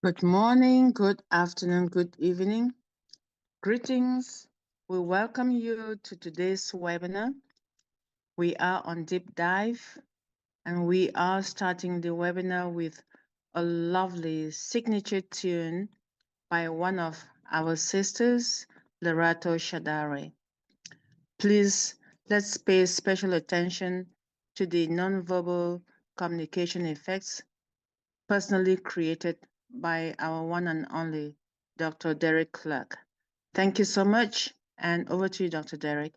Good morning, good afternoon, good evening. Greetings. We welcome you to today's webinar. We are on deep dive and we are starting the webinar with a lovely signature tune by one of our sisters, Lerato Shadare. Please, let's pay special attention to the nonverbal communication effects personally created by our one and only Dr. Derek Clark. Thank you so much, and over to you, Dr. Derek.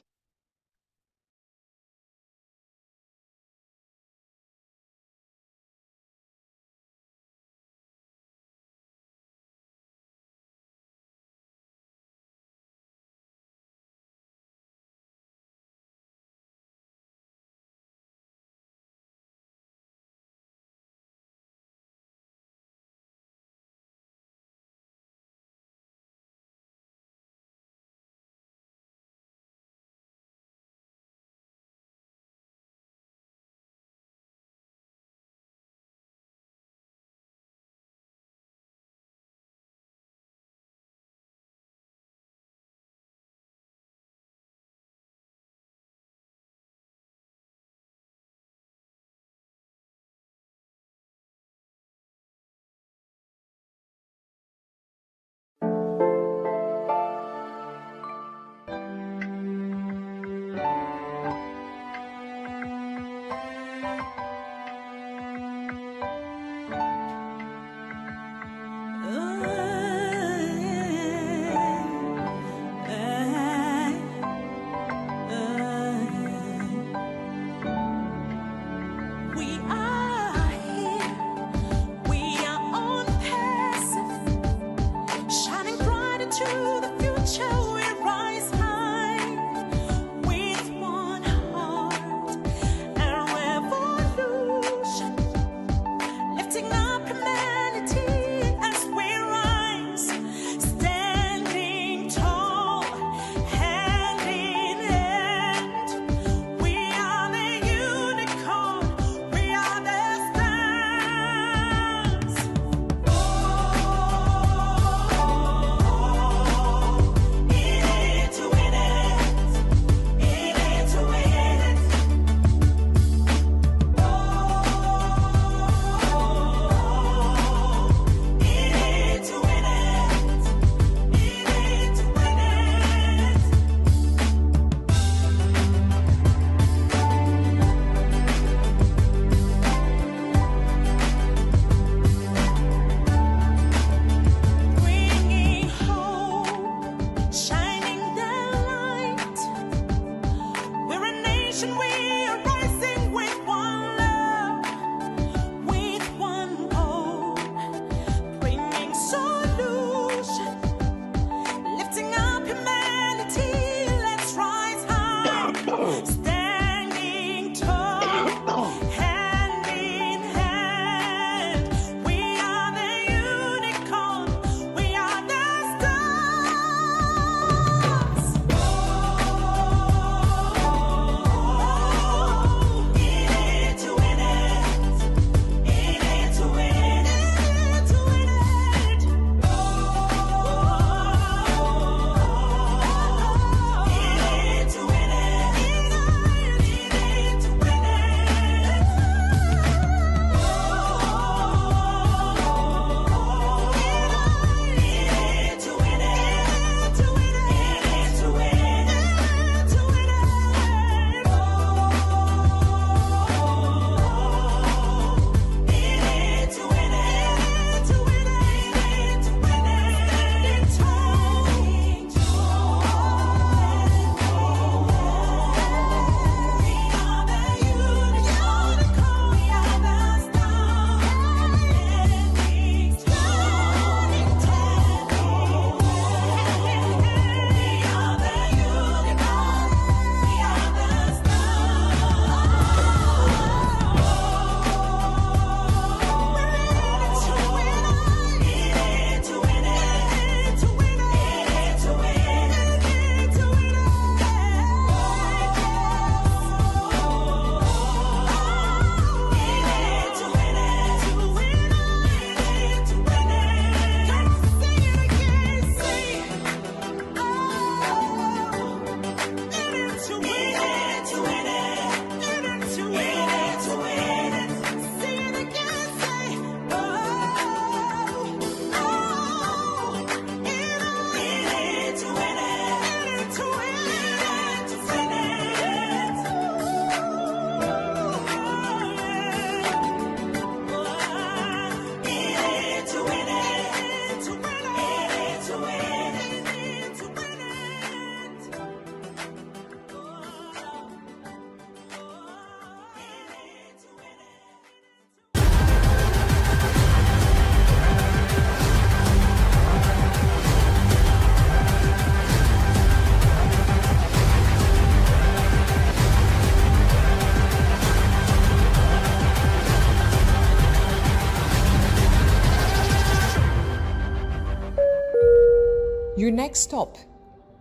Your next stop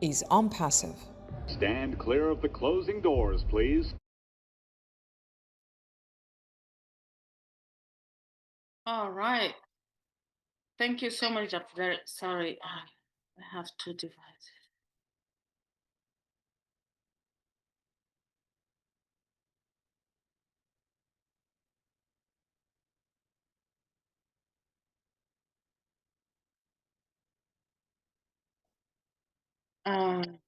is Unpassive. Stand clear of the closing doors, please. All right. Thank you so much, Dr. Derek. Sorry, I have two devices. Um,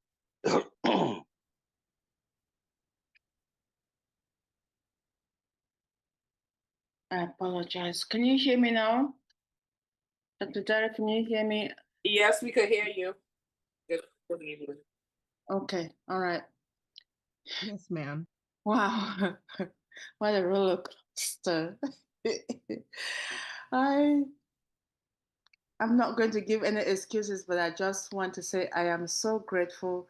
I apologize. Can you hear me now? Dr. Derek, can you hear me? Yes, we could hear you. Good evening. Okay, all right. Yes, ma'am. Wow, what a roller coaster. I I'm not going to give any excuses, but I just want to say I am so grateful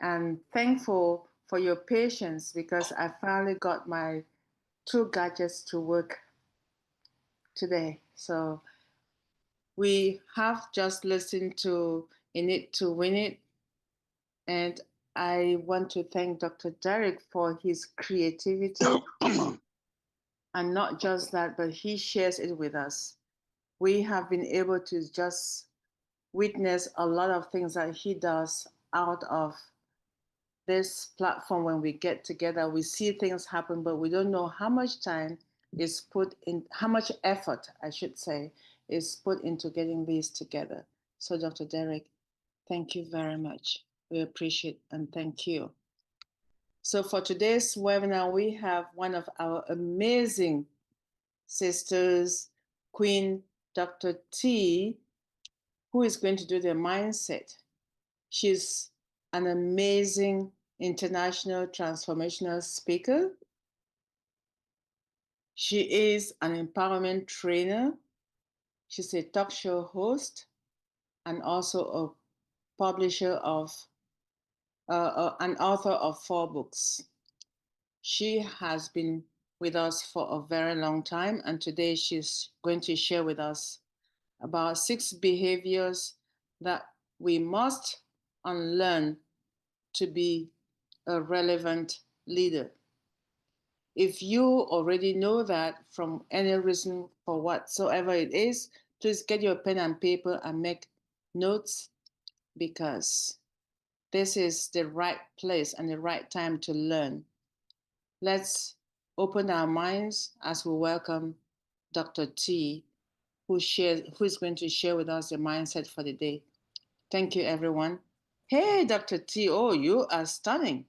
and thankful for your patience because I finally got my two gadgets to work today. So we have just listened to In It to Win It, and I want to thank Dr. Derek for his creativity. And not just that, but he shares it with us. We have been able to just witness a lot of things that he does out of this platform. When we get together, we see things happen, but we don't know how much time is put in, how much effort, I should say, is put into getting these together. So, Dr. Derek, thank you very much. We appreciate and thank you. So, for today's webinar, we have one of our amazing sisters, Queen Dr. T, who is going to do the mindset. She's an amazing international transformational speaker. She is an empowerment trainer. She's a talk show host and also a publisher of, an author of 4 books. She has been with us for a very long time, and today she's going to share with us about 6 behaviors that we must unlearn to be a relevant leader. If you already know that from any reason for whatsoever it is, please get your pen and paper and make notes, because this is the right place and the right time to learn. Let's open our minds as we welcome Dr. T, who is going to share with us the mindset for the day. Thank you, everyone. Hey, Dr. T. Oh, you are stunning.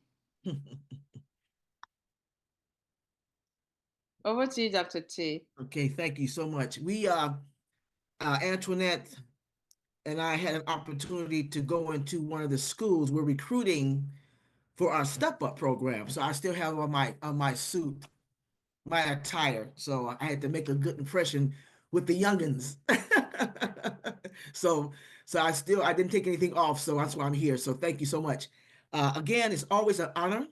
Over to you, Dr. T. Okay, thank you so much. We Antoinette and I had an opportunity to go into one of the schools. We're recruiting for our Step Up program, so I still have on my suit, my attire. So I had to make a good impression with the youngins. so I didn't take anything off, so that's why I'm here. So thank you so much. Again, it's always an honor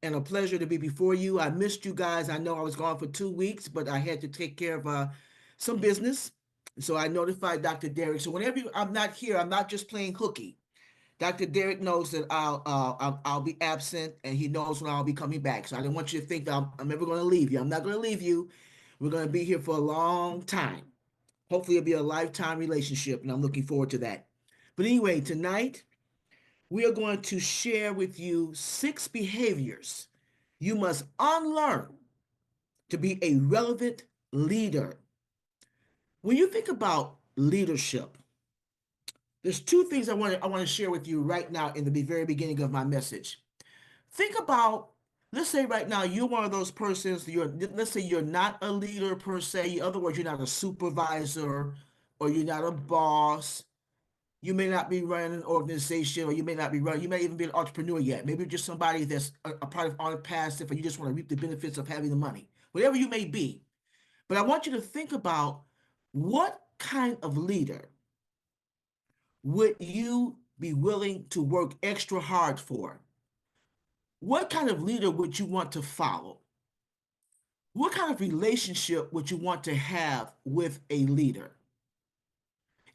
and a pleasure to be before you. I missed you guys. I know I was gone for 2 weeks, but I had to take care of some business. So I notified Dr. Derek. So whenever I'm not here, I'm not just playing hooky. Dr. Derek knows that I'll be absent, and he knows when I'll be coming back. So I didn't want you to think that I'm ever going to leave you. I'm not going to leave you. We're going to be here for a long time. Hopefully, it'll be a lifetime relationship, and I'm looking forward to that. But anyway, tonight we are going to share with you 6 behaviors you must unlearn to be a relevant leader. When you think about leadership, there's 2 things I want to share with you right now in the very beginning of my message. Think about, let's say right now you're one of those persons, let's say you're not a leader per se. In other words, you're not a supervisor or you're not a boss. You may not be running an organization, or you may not be running, you may even be an entrepreneur yet. Maybe you're just somebody that's a part of on passive, and you just want to reap the benefits of having the money, whatever you may be. But I want you to think about, what kind of leader would you be willing to work extra hard for? What kind of leader would you want to follow? What kind of relationship would you want to have with a leader?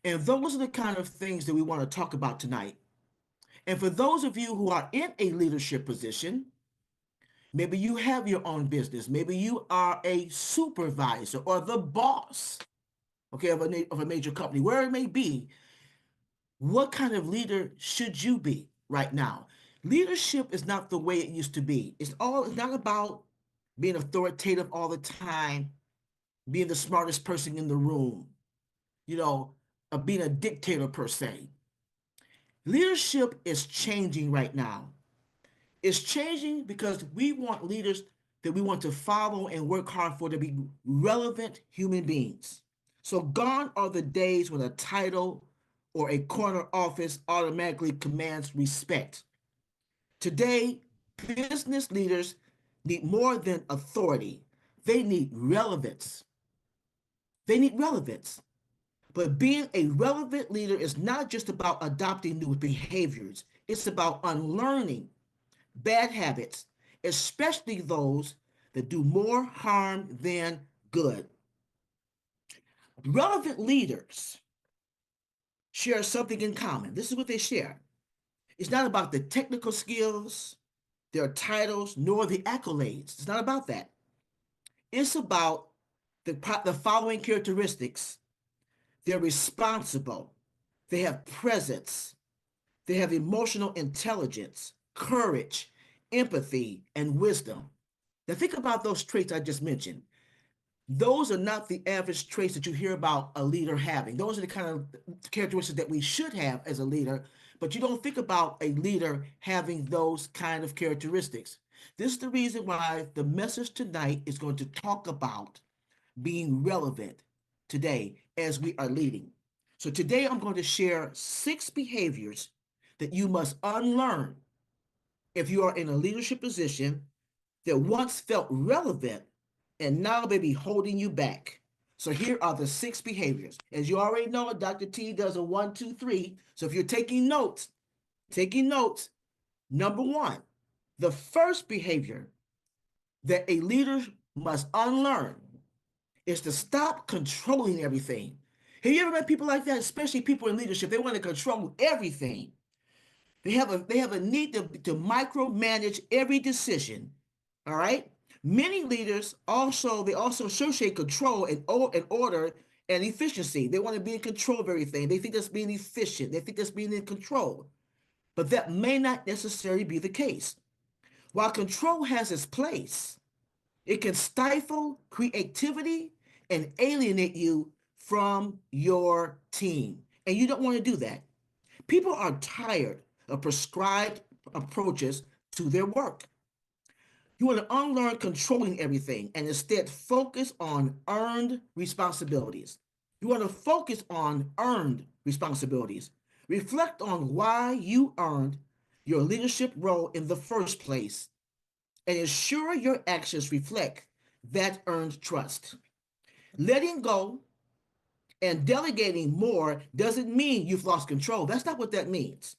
And those are the kind of things that we want to talk about tonight. And for those of you who are in a leadership position, maybe you have your own business, maybe you are a supervisor or the boss, okay, of a major company, where it may be, what kind of leader should you be right now? Leadership is not the way it used to be. It's not about being authoritative all the time, being the smartest person in the room, being a dictator per se. Leadership is changing right now. It's changing because we want leaders that we want to follow and work hard for to be relevant human beings. So gone are the days when a title or a corner office automatically commands respect. Today, business leaders need more than authority. They need relevance. They need relevance. But being a relevant leader is not just about adopting new behaviors. It's about unlearning bad habits, especially those that do more harm than good. Relevant leaders share something in common. This is what they share. It's not about the technical skills, their titles, nor the accolades. It's not about that. It's about the following characteristics. They're responsible. They have presence. They have emotional intelligence, courage, empathy, and wisdom. Now think about those traits I just mentioned. Those are not the average traits that you hear about a leader having. Those are the kind of characteristics that we should have as a leader, but you don't think about a leader having those kind of characteristics. This is the reason why the message tonight is going to talk about being relevant today as we are leading. So today I'm going to share 6 behaviors that you must unlearn if you are in a leadership position that once felt relevant and now may be holding you back. So here are the 6 behaviors. As you already know, Dr. T does a 1, 2, 3. So if you're taking notes, number 1, the first behavior that a leader must unlearn is to stop controlling everything. Have you ever met people like that, especially people in leadership? They want to control everything. They have a need to micromanage every decision. All right. Many leaders also associate control and order and efficiency. They want to be in control of everything. They think that's being efficient. They think that's being in control. But that may not necessarily be the case. While control has its place, it can stifle creativity and alienate you from your team. And you don't want to do that. People are tired of prescribed approaches to their work. You want to unlearn controlling everything and instead focus on earned responsibilities. You want to focus on earned responsibilities. Reflect on why you earned your leadership role in the first place and ensure your actions reflect that earned trust. Letting go and delegating more doesn't mean you've lost control. That's not what that means.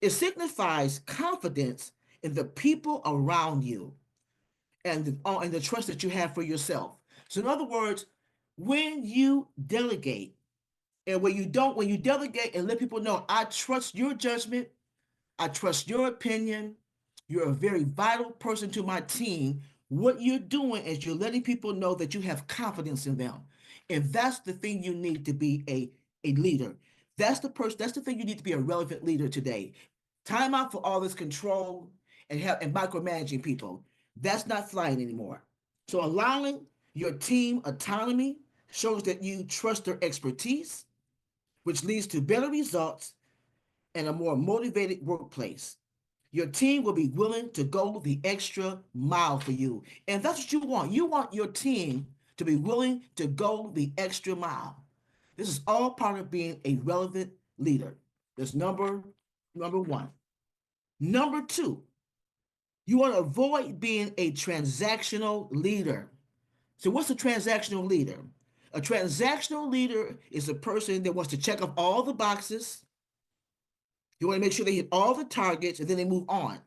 It signifies confidence in the people around you and the trust that you have for yourself. So in other words, when you delegate and when you delegate and let people know, I trust your judgment, I trust your opinion, you're a very vital person to my team. What you're doing is you're letting people know that you have confidence in them. And that's the thing you need to be a leader. That's the thing you need to be a relevant leader today. Time out for all this control and micromanaging people. That's not flying anymore. So allowing your team autonomy shows that you trust their expertise, which leads to better results and a more motivated workplace. Your team will be willing to go the extra mile for you. And that's what you want. You want your team to be willing to go the extra mile. This is all part of being a relevant leader. That's number 1. Number 2, you want to avoid being a transactional leader. So what's a transactional leader? A transactional leader is a person that wants to check off all the boxes. You want to make sure they hit all the targets and then they move on.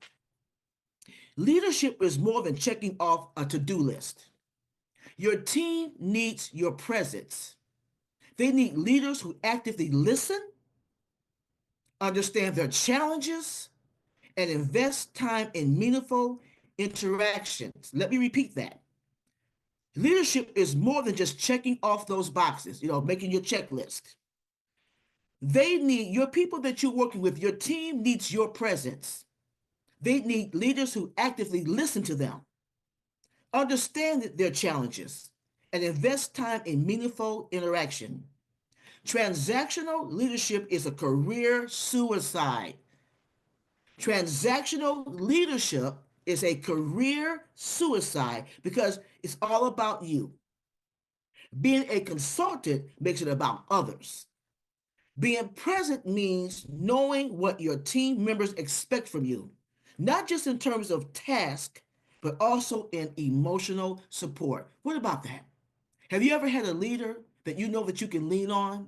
Leadership is more than checking off a to-do list. Your team needs your presence. They need leaders who actively listen, understand their challenges, and invest time in meaningful interactions. Let me repeat that. Leadership is more than just checking off those boxes, making your checklist. They need your people that you're working with, your team needs your presence. They need leaders who actively listen to them, understand their challenges, and invest time in meaningful interaction. Transactional leadership is a career suicide. Transactional leadership is a career suicide because it's all about you. Being a consultant makes it about others. Being present means knowing what your team members expect from you, not just in terms of task, but also in emotional support. What about that? Have you ever had a leader that you know that you can lean on,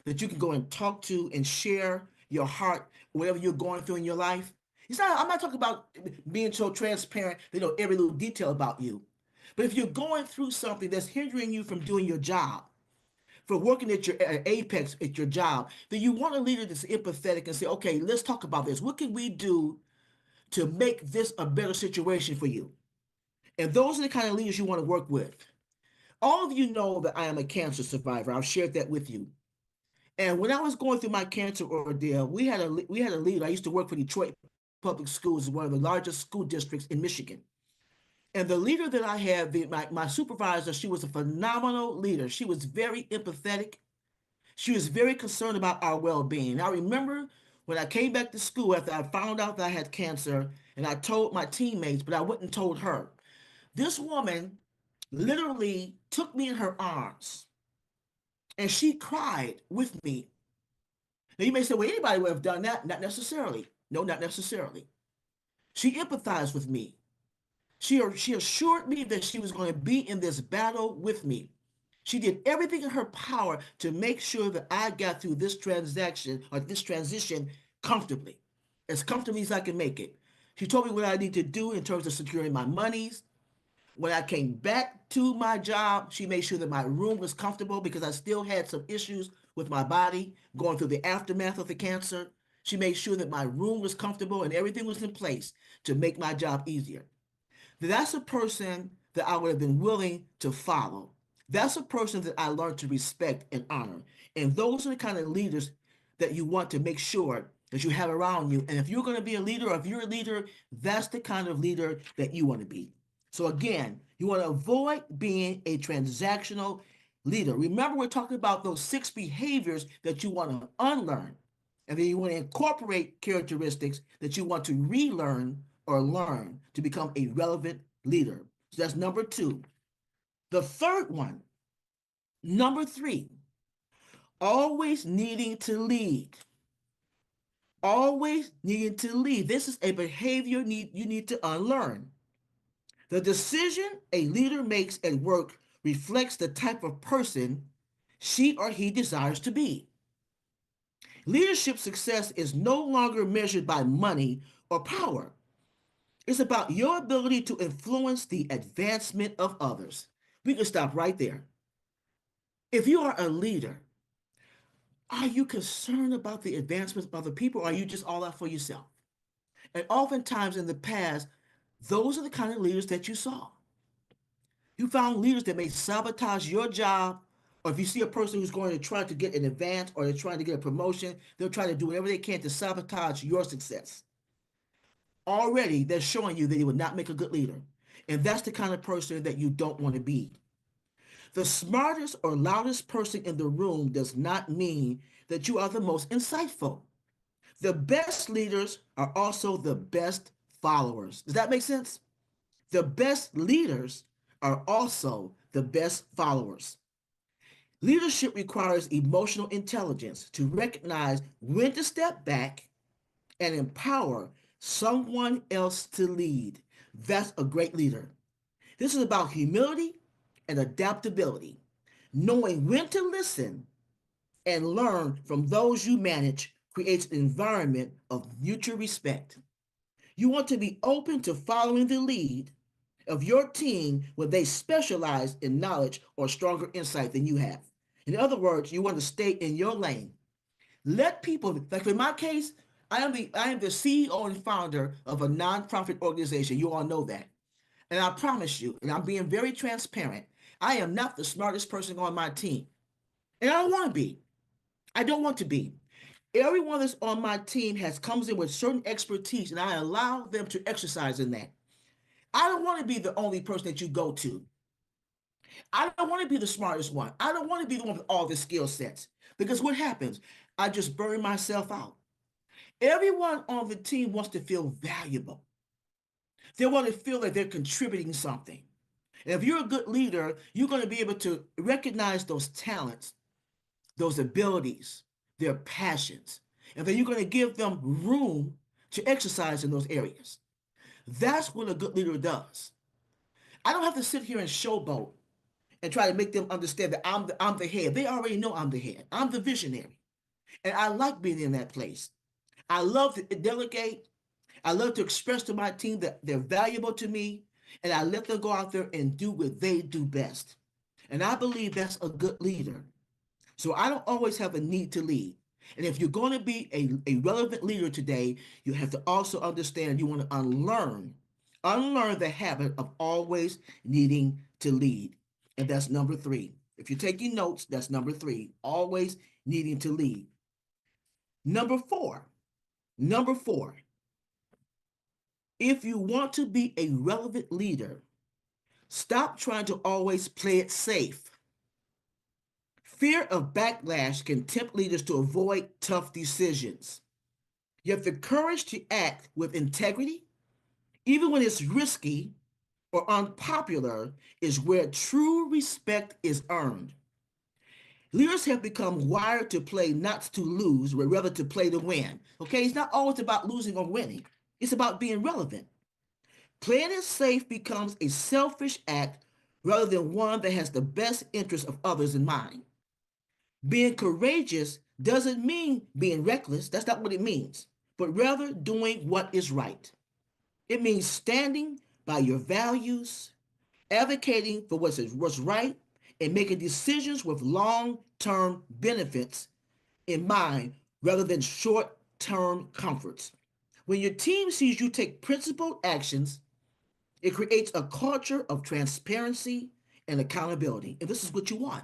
that you can go and talk to and share your heart, whatever you're going through in your life? I'm not talking about being so transparent, they know every little detail about you. But if you're going through something that's hindering you from doing your job, for working at your apex at your job, then you want a leader that's empathetic and say, okay, let's talk about this. What can we do to make this a better situation for you? And those are the kind of leaders you want to work with. All of you know that I am a cancer survivor. I've shared that with you. And when I was going through my cancer ordeal, we had a leader. I used to work for Detroit Public Schools, one of the largest school districts in Michigan. And the leader that I had, my supervisor, she was a phenomenal leader. She was very empathetic. She was very concerned about our well-being. I remember when I came back to school after I found out that I had cancer, and I told my teammates, but I wouldn't told her. This woman literally took me in her arms, and she cried with me. Now you may say, well, anybody would have done that. Not necessarily. No, not necessarily. She empathized with me. She assured me that she was going to be in this battle with me. She did everything in her power to make sure that I got through this transition comfortably, as comfortably as I can make it. She told me what I need to do in terms of securing my monies. When I came back to my job, she made sure that my room was comfortable because I still had some issues with my body going through the aftermath of the cancer. She made sure that my room was comfortable and everything was in place to make my job easier. That's a person that I would have been willing to follow. That's a person that I learned to respect and honor. And those are the kind of leaders that you want to make sure that you have around you. And if you're going to be a leader, or if you're a leader, that's the kind of leader that you want to be. So again, you want to avoid being a transactional leader. Remember, we're talking about those 6 behaviors that you want to unlearn. And then you want to incorporate characteristics that you want to relearn or learn to become a relevant leader. So that's number 2. The third one, number 3, always needing to lead. Always needing to lead. This is a behavior you need to unlearn. The decision a leader makes at work reflects the type of person she or he desires to be. Leadership success is no longer measured by money or power. It's about your ability to influence the advancement of others. We can stop right there. If you are a leader, are you concerned about the advancement of other people, or are you just all out for yourself? And oftentimes in the past, those are the kind of leaders that you saw. You found leaders that may sabotage your job, or if you see a person who's going to try to get an advance or they're trying to get a promotion, they'll try to do whatever they can to sabotage your success. Already, they're showing you that they would not make a good leader. And that's the kind of person that you don't want to be. The smartest or loudest person in the room does not mean that you are the most insightful. The best leaders are also the best followers. Does that make sense? The best leaders are also the best followers. Leadership requires emotional intelligence to recognize when to step back and empower someone else to lead. That's a great leader. This is about humility and adaptability, knowing when to listen and learn from those you manage creates an environment of mutual respect. You want to be open to following the lead of your team when they specialize in knowledge or stronger insight than you have. In other words, you want to stay in your lane. Let people, like in my case, I am the CEO and founder of a nonprofit organization. You all know that. And I promise you, and I'm being very transparent, I am not the smartest person on my team. And I don't want to be. I don't want to be. Everyone that's on my team comes in with certain expertise, and I allow them to exercise in that. I don't want to be the only person that you go to. I don't want to be the smartest one. I don't want to be the one with all the skill sets. Because what happens? I just burn myself out. Everyone on the team wants to feel valuable. They want to feel that they're contributing something. And if you're a good leader, you're going to be able to recognize those talents, those abilities, their passions, and then you're going to give them room to exercise in those areas. That's what a good leader does. I don't have to sit here and showboat and try to make them understand that I'm the head. They already know I'm the head. I'm the visionary. And I like being in that place. I love to delegate. I love to express to my team that they're valuable to me, and I let them go out there and do what they do best. And I believe that's a good leader. So I don't always have a need to lead. And if you're going to be a relevant leader today, you have to also understand you want to unlearn the habit of always needing to lead. And that's number 3. If you're taking notes, that's number 3, always needing to lead. Number 4, if you want to be a relevant leader, stop trying to always play it safe. Fear of backlash can tempt leaders to avoid tough decisions. Yet the courage to act with integrity, even when it's risky or unpopular, is where true respect is earned. Leaders have become wired to play not to lose, but rather to play to win. Okay, it's not always about losing or winning. It's about being relevant. Playing it safe becomes a selfish act rather than one that has the best interest of others in mind. Being courageous doesn't mean being reckless. That's not what it means, but rather doing what is right. It means standing by your values, advocating for what's right, and making decisions with long-term benefits in mind rather than short-term comforts. When your team sees you take principled actions, it creates a culture of transparency and accountability. And this is what you want.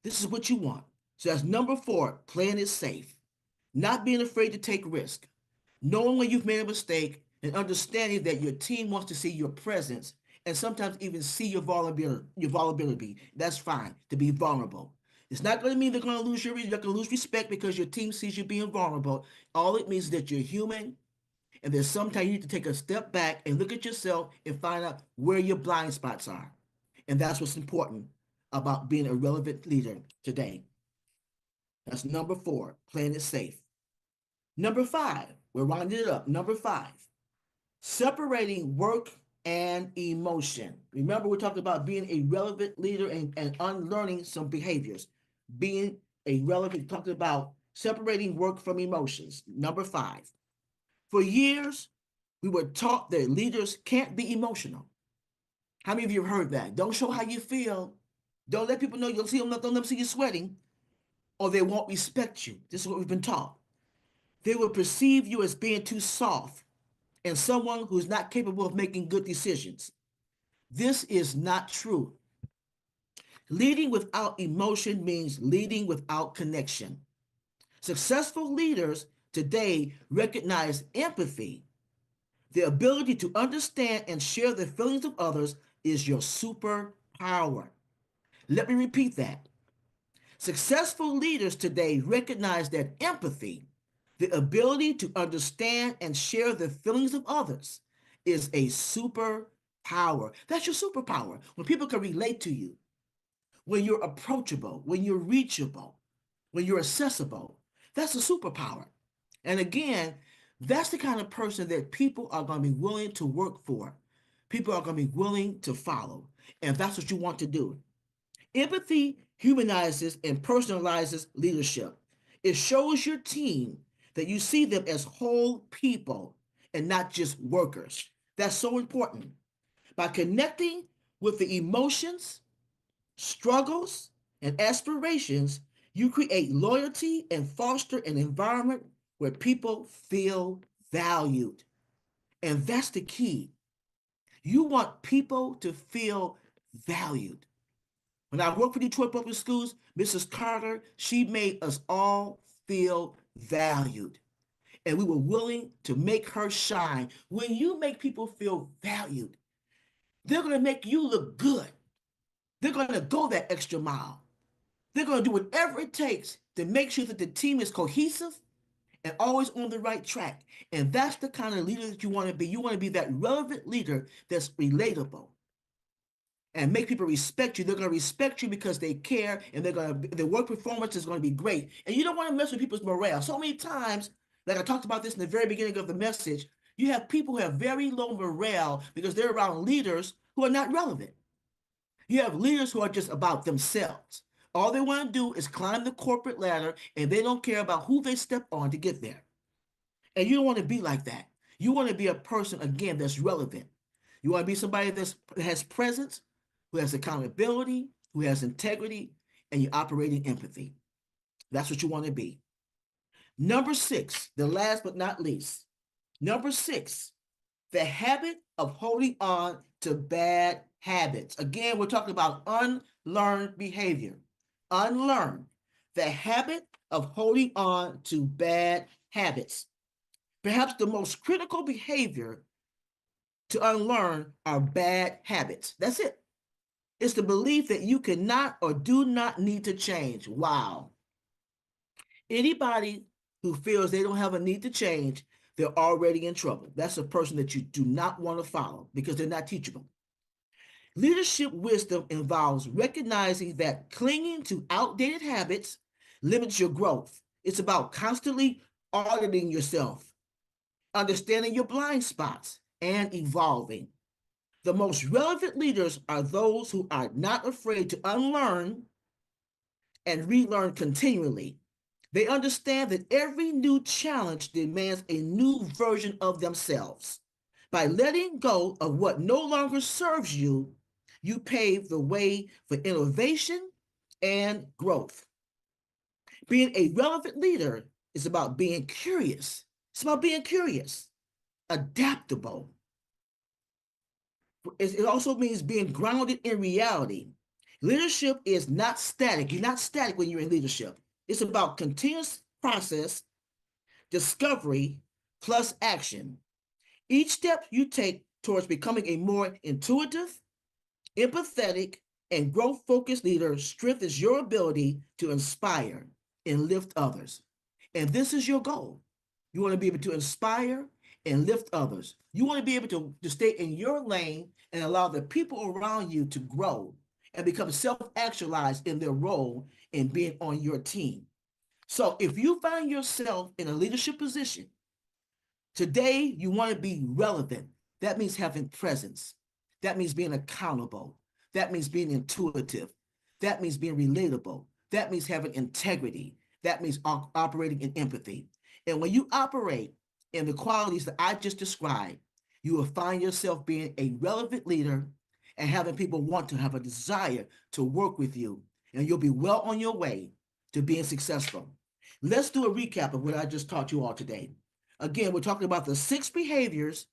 This is what you want. So that's number 4, playing it safe. Not being afraid to take risk. Knowing when you've made a mistake and understanding that your team wants to see your presence and sometimes even see your vulnerability. That's fine, to be vulnerable. It's not going to mean you're going to lose respect because your team sees you being vulnerable. All it means is that you're human, and there's sometimes you need to take a step back and look at yourself and find out where your blind spots are. And that's what's important about being a relevant leader today. That's number 4, playing it safe. Number 5, we're rounding it up. Number 5, separating work and emotion. Remember, we're talking about being a relevant leader and unlearning some behaviors. Being a relevant, talking about separating work from emotions. Number 5, for years, we were taught that leaders can't be emotional. How many of you have heard that? Don't show how you feel. Don't let people know you'll see them, don't let them see you sweating, or they won't respect you. This is what we've been taught. They will perceive you as being too soft and someone who's not capable of making good decisions. This is not true. Leading without emotion means leading without connection. Successful leaders today recognize empathy. The ability to understand and share the feelings of others is your superpower. Let me repeat that. Successful leaders today recognize that empathy, the ability to understand and share the feelings of others, is a superpower. That's your superpower. When people can relate to you, when you're approachable, when you're reachable, when you're accessible, that's a superpower. And again, that's the kind of person that people are going to be willing to work for. People are going to be willing to follow. And that's what you want to do. Empathy humanizes and personalizes leadership. It shows your team that you see them as whole people and not just workers. That's so important. By connecting with the emotions, struggles, and aspirations, you create loyalty and foster an environment where people feel valued. And that's the key. You want people to feel valued. When I worked for Detroit Public Schools, Mrs. Carter, she made us all feel valued. And we were willing to make her shine. When you make people feel valued, they're going to make you look good. They're going to go that extra mile. They're going to do whatever it takes to make sure that the team is cohesive and always on the right track. And that's the kind of leader that you want to be. You want to be that relevant leader that's relatable and make people respect you. They're going to respect you because they care, and their work performance is going to be great. And you don't want to mess with people's morale. So many times, like I talked about this in the very beginning of the message, you have people who have very low morale because they're around leaders who are not relevant. You have leaders who are just about themselves. All they want to do is climb the corporate ladder, and they don't care about who they step on to get there. And you don't want to be like that. You want to be a person, again, that's relevant. You want to be somebody that has presence, who has accountability, who has integrity, and you operate in empathy. That's what you want to be. Number 6, the last but not least. Number 6, the habit of holding on to bad habits. Again, we're talking about unlearned behavior. Unlearn the habit of holding on to bad habits. Perhaps the most critical behavior to unlearn are bad habits. That's it. It's the belief that you cannot or do not need to change. Wow. Anybody who feels they don't have a need to change, they're already in trouble. That's a person that you do not want to follow because they're not teachable. Leadership wisdom involves recognizing that clinging to outdated habits limits your growth. It's about constantly auditing yourself, understanding your blind spots, and evolving. The most relevant leaders are those who are not afraid to unlearn and relearn continually. They understand that every new challenge demands a new version of themselves. By letting go of what no longer serves you, you pave the way for innovation and growth. Being a relevant leader is about being curious. It's about being curious, adaptable. It also means being grounded in reality. Leadership is not static. You're not static when you're in leadership. It's about continuous process, discovery, plus action. Each step you take towards becoming a more intuitive, empathetic, and growth-focused leader strengthens your ability to inspire and lift others. And this is your goal. You want to be able to inspire and lift others. You want to be able to stay in your lane and allow the people around you to grow and become self-actualized in their role in being on your team. So if you find yourself in a leadership position, today you want to be relevant. That means having presence. That means being accountable. That means being intuitive. That means being relatable. That means having integrity. That means operating in empathy. And when you operate in the qualities that I just described, you will find yourself being a relevant leader and having people want to have a desire to work with you. And you'll be well on your way to being successful. Let's do a recap of what I just taught you all today. Again, we're talking about the 6 behaviors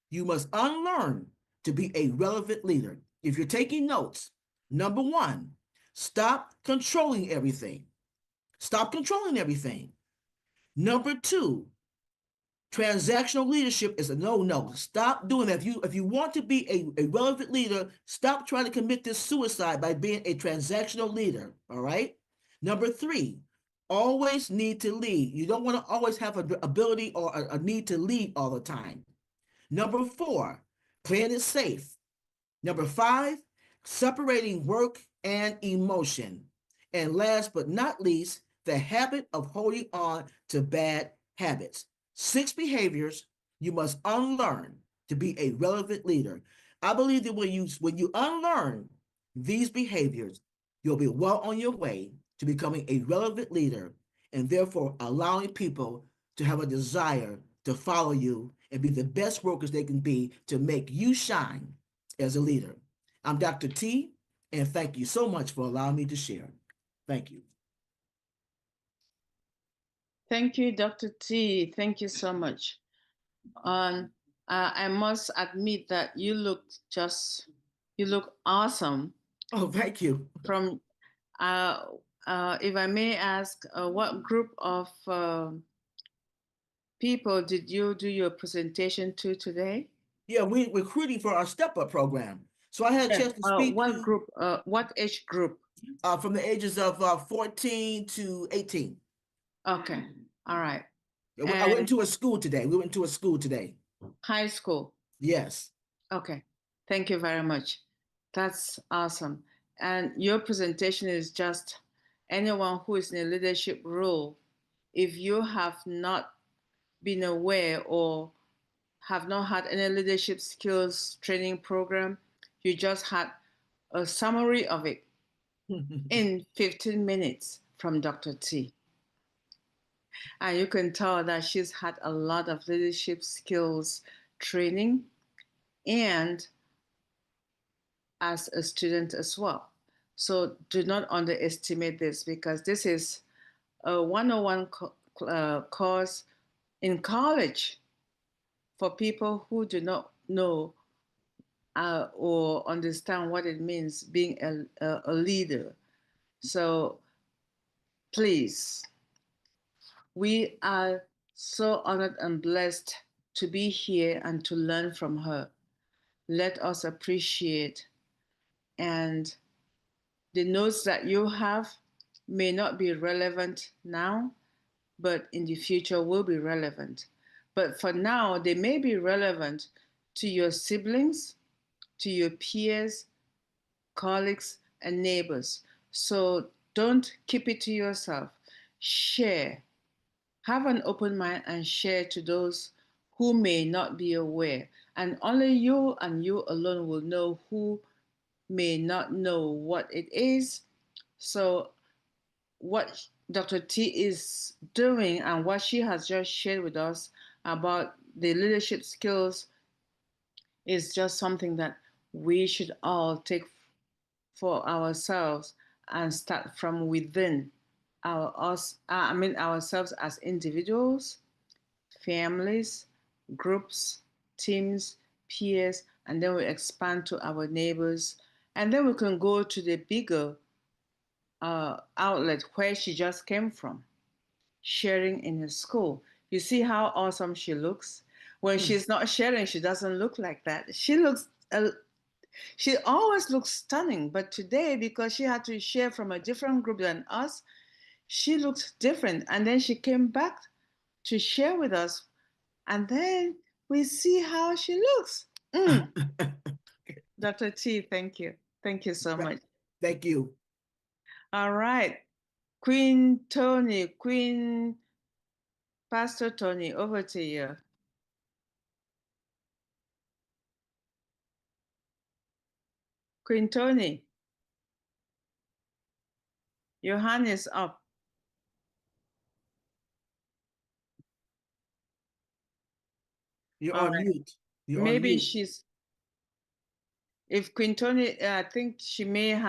you must unlearn to be a relevant leader. If you're taking notes, number 1, stop controlling everything. Stop controlling everything. Number 2, transactional leadership is a no-no. Stop doing that. If you want to be a relevant leader, stop trying to commit this suicide by being a transactional leader, all right? Number 3, always need to lead. You don't want to always have an ability or a need to lead all the time. Number 4, playing it safe. Number 5, separating work and emotion. And last but not least, the habit of holding on to bad habits. 6 behaviors you must unlearn to be a relevant leader. I believe that when you unlearn these behaviors, you'll be well on your way to becoming a relevant leader and therefore allowing people to have a desire to follow you and be the best workers they can be to make you shine as a leader. I'm Dr. T, and thank you so much for allowing me to share. Thank you. Thank you, Dr. T. Thank you so much. I must admit that you look awesome. Oh, thank you. From, if I may ask, what group of people did you do your presentation to today? Yeah, we're recruiting for our Step Up program. So I had a chance to speak what to group? What age group? from the ages of 14 to 18. Okay, all right. I went into a school today. We went to a school today. High school. Yes. Okay, thank you very much. That's awesome. And your presentation is just anyone who is in a leadership role. If you have not been aware or have not had any leadership skills training program, you just had a summary of it in 15 minutes from Dr. T. And you can tell that she's had a lot of leadership skills training and as a student as well. So do not underestimate this, because this is a 101 course in college for people who do not know or understand what it means being a leader. So please, we are so honored and blessed to be here and to learn from her. Let us appreciate, and the notes that you have may not be relevant now, but in the future will be relevant. But for now, they may be relevant to your siblings, to your peers, colleagues, and neighbors. So don't keep it to yourself. Share. Have an open mind and share to those who may not be aware. And only you and you alone will know who may not know what it is. So what Dr. T is doing and what she has just shared with us about the leadership skills is just something that we should all take for ourselves and start from within ourselves as individuals, families, groups, teams, peers, and then we expand to our neighbors. And then we can go to the bigger outlet where she just came from, sharing in her school. You see how awesome she looks? When she's not sharing, she doesn't look like that. She always looks stunning, but today, because she had to share from a different group than us, she looked different. And then she came back to share with us, and then we see how she looks. Dr. T, thank you. Thank you so much. Thank you. All right. Pastor Tony, over to you. Queen Tony, your hand is up. You're All on right. mute. You're on Maybe mute. if Queen Tony, I think she may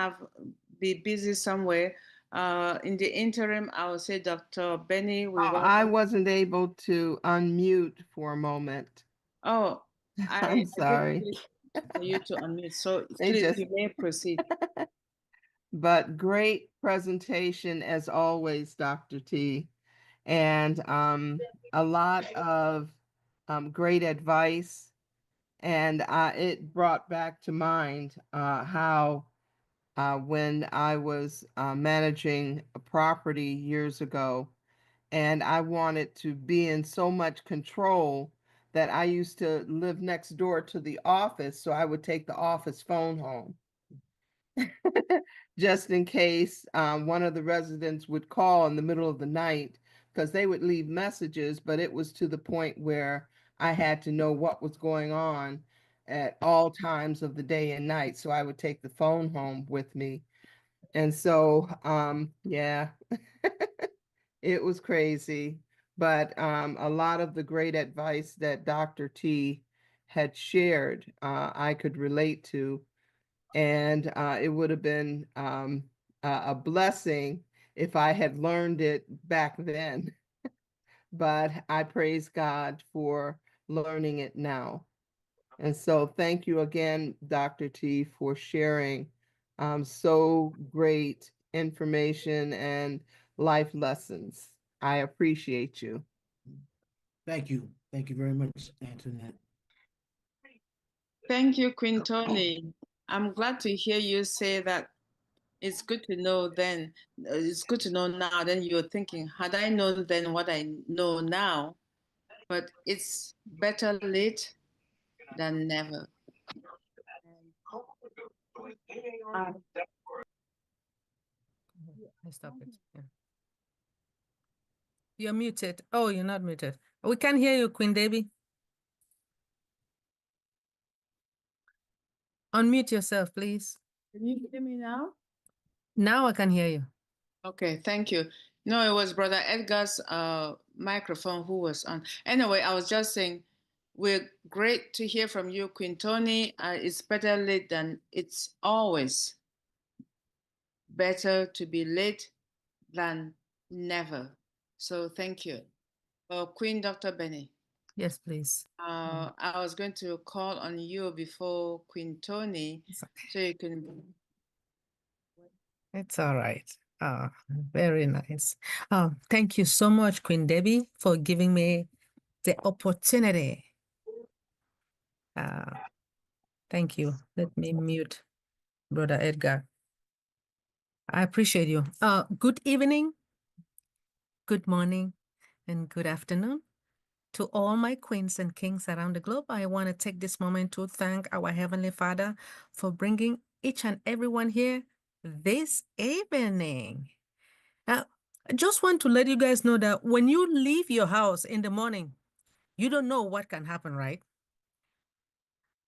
be busy somewhere. In the interim, I will say Dr. Benny, we welcome. I wasn't able to unmute for a moment. Oh, I'm sorry. For you to unmute. So They please, just- you may proceed. But great presentation as always, Dr. T. And a lot of great advice. And it brought back to mind how when I was managing a property years ago, and I wanted to be in so much control that I used to live next door to the office, so I would take the office phone home. Just in case one of the residents would call in the middle of the night, because they would leave messages, but it was to the point where I had to know what was going on at all times of the day and night. So I would take the phone home with me. And so, yeah, it was crazy. But a lot of the great advice that Dr. T had shared, I could relate to. And it would have been a blessing if I had learned it back then. But I praise God for learning it now. And so thank you again, Dr. T, for sharing so great information and life lessons. I appreciate you. Thank you. Thank you very much, Antoinette. Thank you, Queen Tony. I'm glad to hear you say that it's good to know then, it's good to know now. Then you're thinking, had I known then what I know now? But it's better late than never. I stop it. Yeah. You're muted. Oh, you're not muted. We can hear you, Queen Debbie. Unmute yourself, please. Can you hear me now? Now I can hear you. Okay, thank you. No, it was Brother Edgar's microphone who was on. Anyway, I was just saying, we're great to hear from you, Queen Tony. It's better late than it's always better to be late than never. So thank you. Queen Dr. Benny. Yes, please. I was going to call on you before Queen Tony, so you can. It's all right. Very nice. Thank you so much, Queen Debbie, for giving me the opportunity. Thank you. Let me mute Brother Edgar. I appreciate you. Good evening, good morning, and good afternoon. To all my queens and kings around the globe, I want to take this moment to thank our Heavenly Father for bringing each and everyone here this evening. Now, I just want to let you guys know that when you leave your house in the morning, you don't know what can happen, right?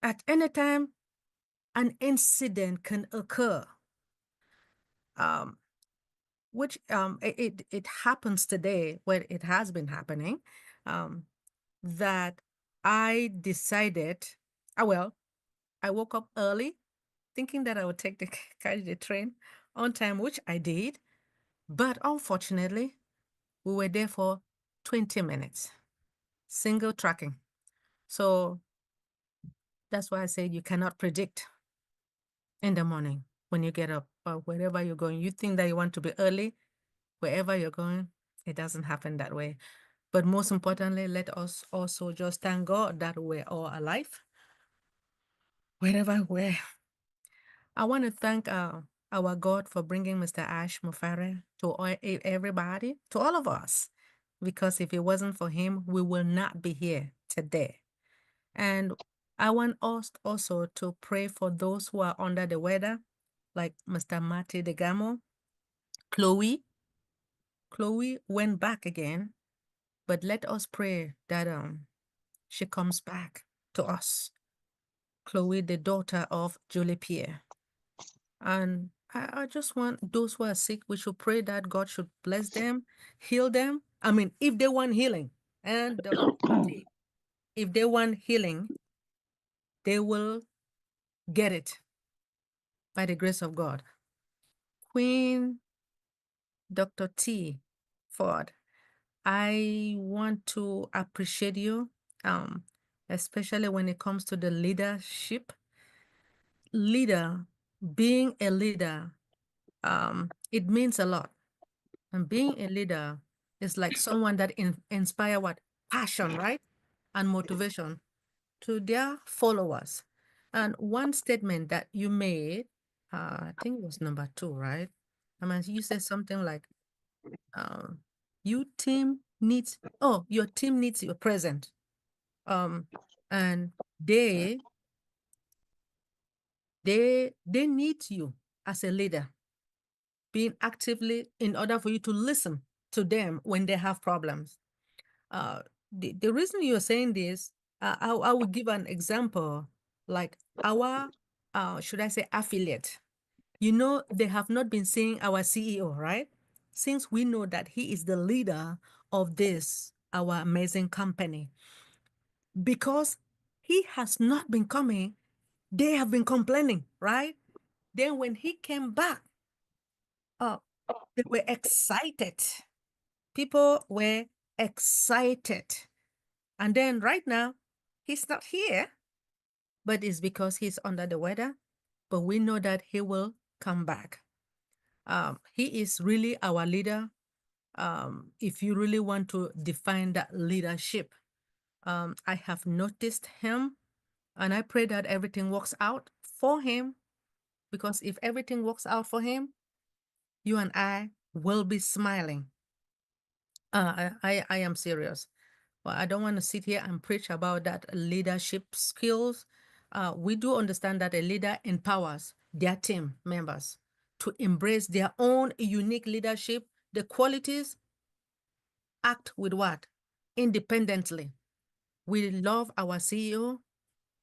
At any time, an incident can occur, which it happens today, where it has been happening, that I decided, I woke up early thinking that I would catch the train on time, which I did. But unfortunately, we were there for 20 minutes, single tracking. So that's why I said you cannot predict in the morning when you get up or wherever you're going. You think that you want to be early, wherever you're going, it doesn't happen that way. But most importantly, let us also just thank God that we're all alive, wherever we're. I want to thank our God for bringing Mr. Ash Mufare to everybody, to all of us, because if it wasn't for him, we will not be here today. And I want us also to pray for those who are under the weather, like Mr. Mati Degamo. Chloe went back again, but let us pray that she comes back to us. Chloe, the daughter of Julie Pierre. And I just want those who are sick, we should pray that God should bless them, heal them. I mean, if they want healing, and if they want healing, they will get it by the grace of God. Queen Dr. T. Ford, I want to appreciate you, especially when it comes to the leadership. Being a leader, it means a lot. And being a leader is like someone that inspire what? Passion, right? And motivation to their followers. And one statement that you made, I think it was number 2, right? I mean, you said something like, your team needs your present. And they need you as a leader, being actively in order for you to listen to them when they have problems. The reason you're saying this, I will give an example, like our, should I say, affiliate. You know, they have not been seeing our CEO, right? Since we know that he is the leader of this, our amazing company. Because he has not been coming, they have been complaining, right? Then when he came back, They were excited. People were excited. And then right now, he's not here, but it's because he's under the weather. But we know that he will come back. He is really our leader. If you really want to define that leadership, I have noticed him, and I pray that everything works out for him, because if everything works out for him, you and I will be smiling. I am serious. Well, I don't want to sit here and preach about that leadership skills. We do understand that a leader empowers their team members to embrace their own unique leadership, the qualities, act with what? Independently. We love our CEO,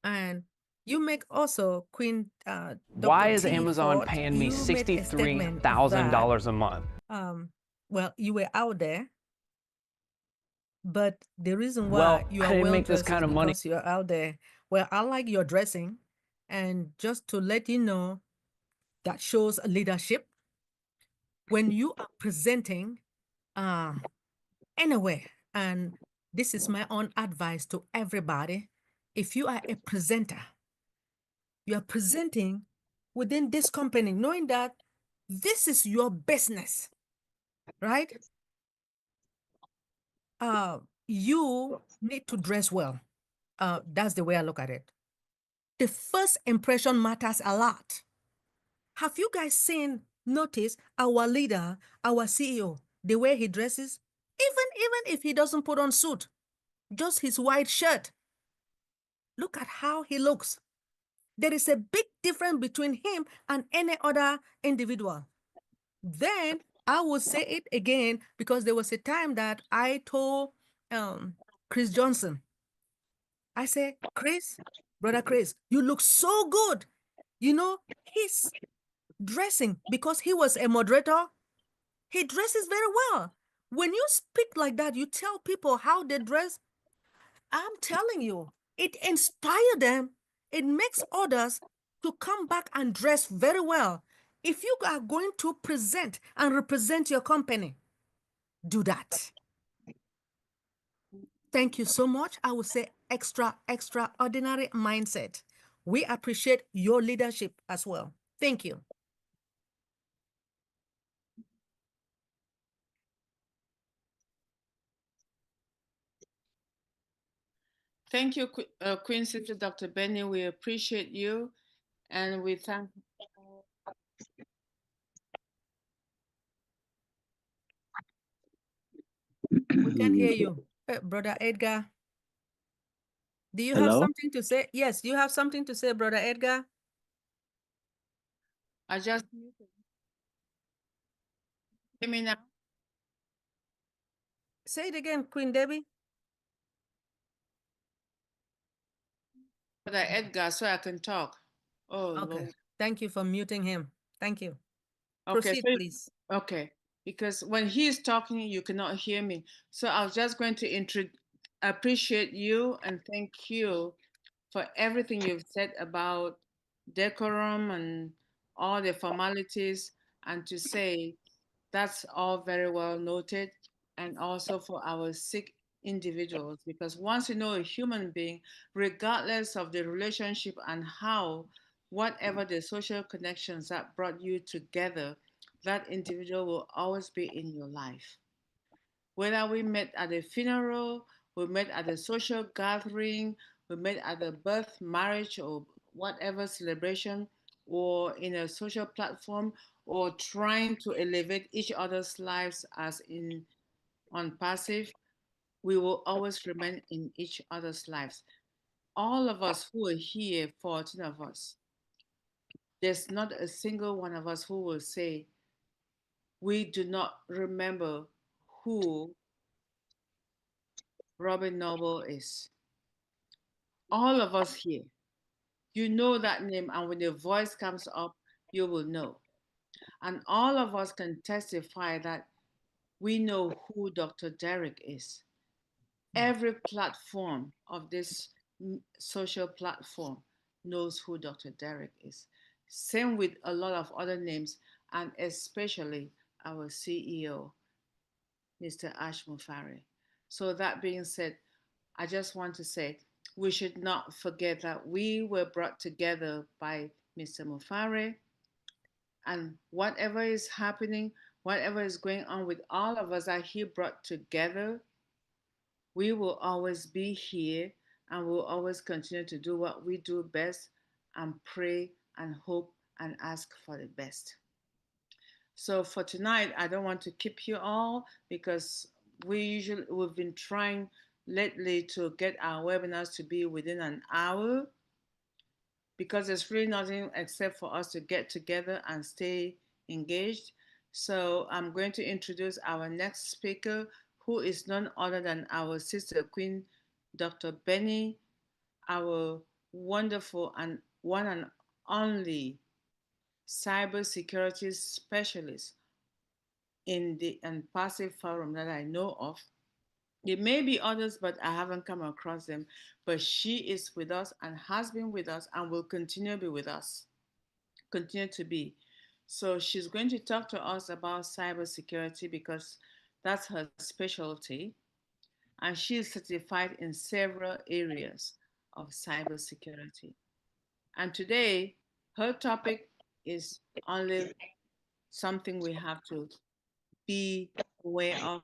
and you make also Queen Dr. Why is T. Amazon Ford, paying me you made a statement that, $63,000 a month? well, you were out there, but the reason why Well, you I are didn't well make this dressed kind is of money. because you're out there. Well, I like your dressing, and just to let you know, that shows leadership. When you are presenting anywhere, and this is my own advice to everybody, if you are a presenter, you are presenting within this company, knowing that this is your business, right? You need to dress well. That's the way I look at it. The first impression matters a lot. Have you guys noticed our leader, our CEO, the way he dresses? Even if he doesn't put on suit, just his white shirt. Look at how he looks. There is a big difference between him and any other individual. Then I will say it again, because there was a time that I told Chris Johnson, I said, Chris, brother Chris, you look so good. You know, he's dressing, because he was a moderator. He dresses very well. When you speak like that, you tell people how they dress. I'm telling you, it inspires them. It makes others to come back and dress very well. If you are going to present and represent your company, do that. Thank you so much. I would say extraordinary mindset. We appreciate your leadership as well. Thank you. Thank you, Queen Sister Dr. Benny. We appreciate you, and we thank. We can hear you. Brother Edgar, do you have Hello? something to say? Yes, you have something to say, Brother Edgar? I just hear me now. Say it again, Queen Debbie. Brother Edgar, so I can talk. Oh, Okay. Lord. Thank you for muting him. Thank you. Okay, Proceed, so please. okay, because when he's talking, you cannot hear me. So I was just going to appreciate you and thank you for everything you've said about decorum and all the formalities, and to say that's all very well noted, and also for our sick individuals, because once you know a human being, regardless of the relationship and how, whatever the social connections that brought you together, that individual will always be in your life. Whether we met at a funeral, we met at a social gathering, we met at a birth, marriage, or whatever celebration, or in a social platform, or trying to elevate each other's lives as in on passive, we will always remain in each other's lives. All of us who are here, 14 of us, there's not a single one of us who will say, we do not remember who Robin Noble is. All of us here, you know that name, and when the voice comes up, you will know. And all of us can testify that we know who Dr. Derek is. Every platform of this social platform knows who Dr. Derek is. Same with a lot of other names, and especially our CEO, Mr. Ash Mufari. So that being said, I just want to say we should not forget that we were brought together by Mr. Mufari, and whatever is happening, whatever is going on with all of us are here brought together. We will always be here and we'll always continue to do what we do best and pray and hope and ask for the best. So for tonight, I don't want to keep you all because we've been trying lately to get our webinars to be within an hour because there's really nothing except for us to get together and stay engaged. So I'm going to introduce our next speaker, who is none other than our sister Queen, DrBenny, our wonderful and one and only cybersecurity specialist in the passive forum that I know of. There may be others, but I haven't come across them. But she is with us and has been with us and will continue to be with us, continue to be. So she's going to talk to us about cybersecurity because that's her specialty. And she is certified in several areas of cybersecurity. And today, her topic is only something we have to be aware of.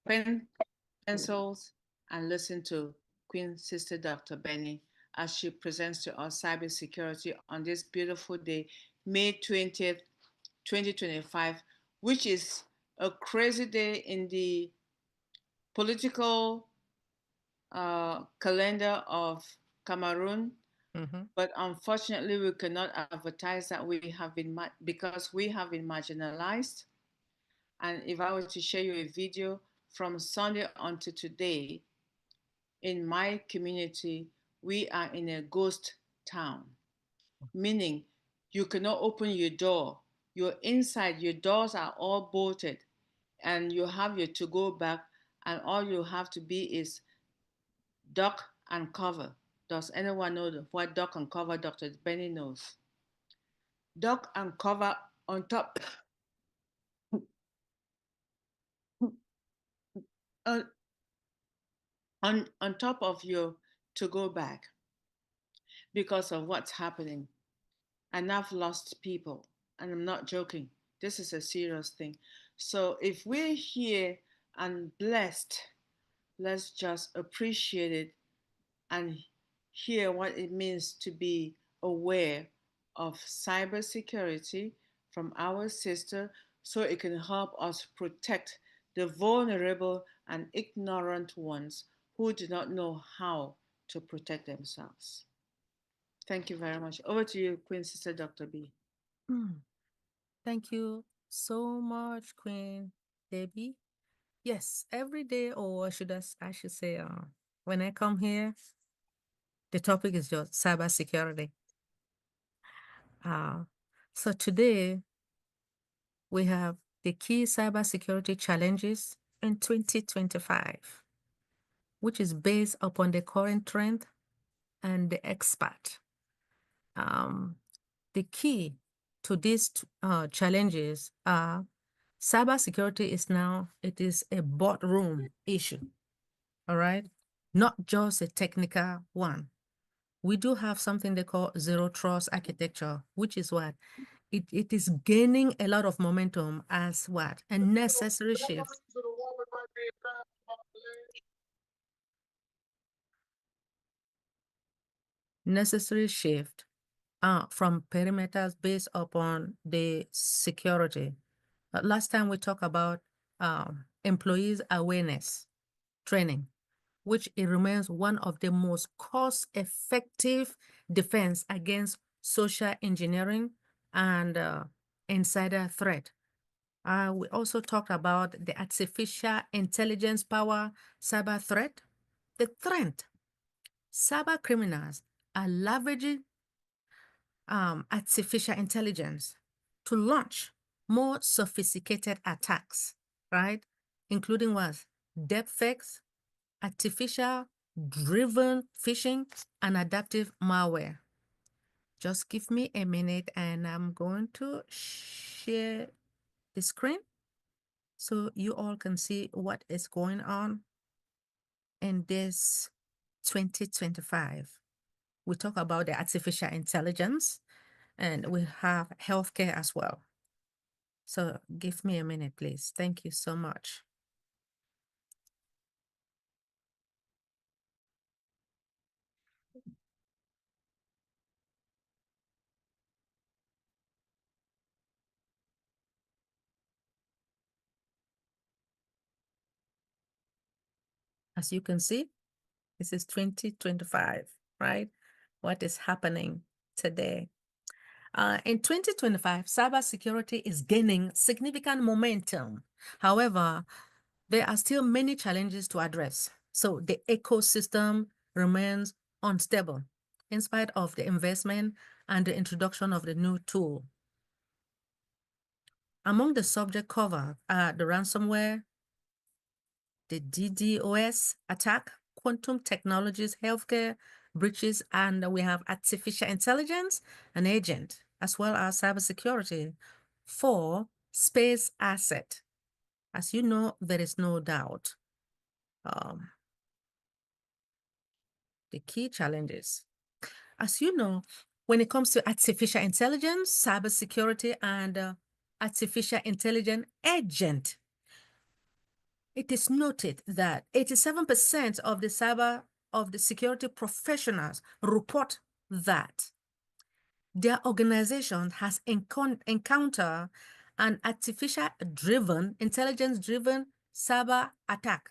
Pen, pencils, and listen to Queen Sister DrBenny as she presents to us cybersecurity on this beautiful day, May 20th, 2025, which is a crazy day in the political calendar of Cameroon. But unfortunately, we cannot advertise that we have been because we have been marginalized. And if I were to share you a video from Sunday until today, in my community, we are in a ghost town, meaning you cannot open your door. You're inside, your doors are all bolted, and you have your to go back, and all you have to be is duck and cover. Does anyone know what duck and cover DrBenny knows? Duck and cover on top. On top of your to-go bag because of what's happening. And I've lost people, and I'm not joking. This is a serious thing. So if we're here and blessed, let's just appreciate it and hear what it means to be aware of cybersecurity from our sister so it can help us protect the vulnerable and ignorant ones who do not know how to protect themselves. Thank you very much. Over to you, Queen Sister Dr. B. Thank you so much, Queen Debbie. Yes, every day, or I should say, when I come here, the topic is just cybersecurity. So today we have the key cybersecurity challenges in 2025, which is based upon the current trend and the expert. The key to these challenges are cybersecurity is a boardroom issue, all right? Not just a technical one. We do have something they call zero trust architecture, which is what? It is gaining a lot of momentum as what? A necessary shift. Necessary shift from perimeters based upon the security. Last time we talked about employees awareness training, which it remains one of the most cost-effective defense against social engineering and insider threat. We also talked about the artificial intelligence power cyber threat. The threat, cyber criminals are leveraging artificial intelligence to launch more sophisticated attacks, right? Including what? Deepfakes, artificial driven phishing, and adaptive malware. Just give me a minute and I'm going to share the screen. so you all can see what is going on in this 2025. We talk about the artificial intelligence, and we have healthcare as well. So give me a minute, please. Thank you so much. As you can see, this is 2025, right? What is happening today? In 2025, cybersecurity is gaining significant momentum. However, there are still many challenges to address. So the ecosystem remains unstable in spite of the investment and the introduction of the new tool. Among the subject covered are the ransomware, the DDoS attack, quantum technologies, healthcare breaches, and we have artificial intelligence and agent, as well as cybersecurity for space asset. As you know, there is no doubt. The key challenges. As you know, when it comes to artificial intelligence, cybersecurity, and artificial intelligence agent, it is noted that 87% of the security professionals report that their organization has encountered an artificial-driven, intelligence-driven cyber attack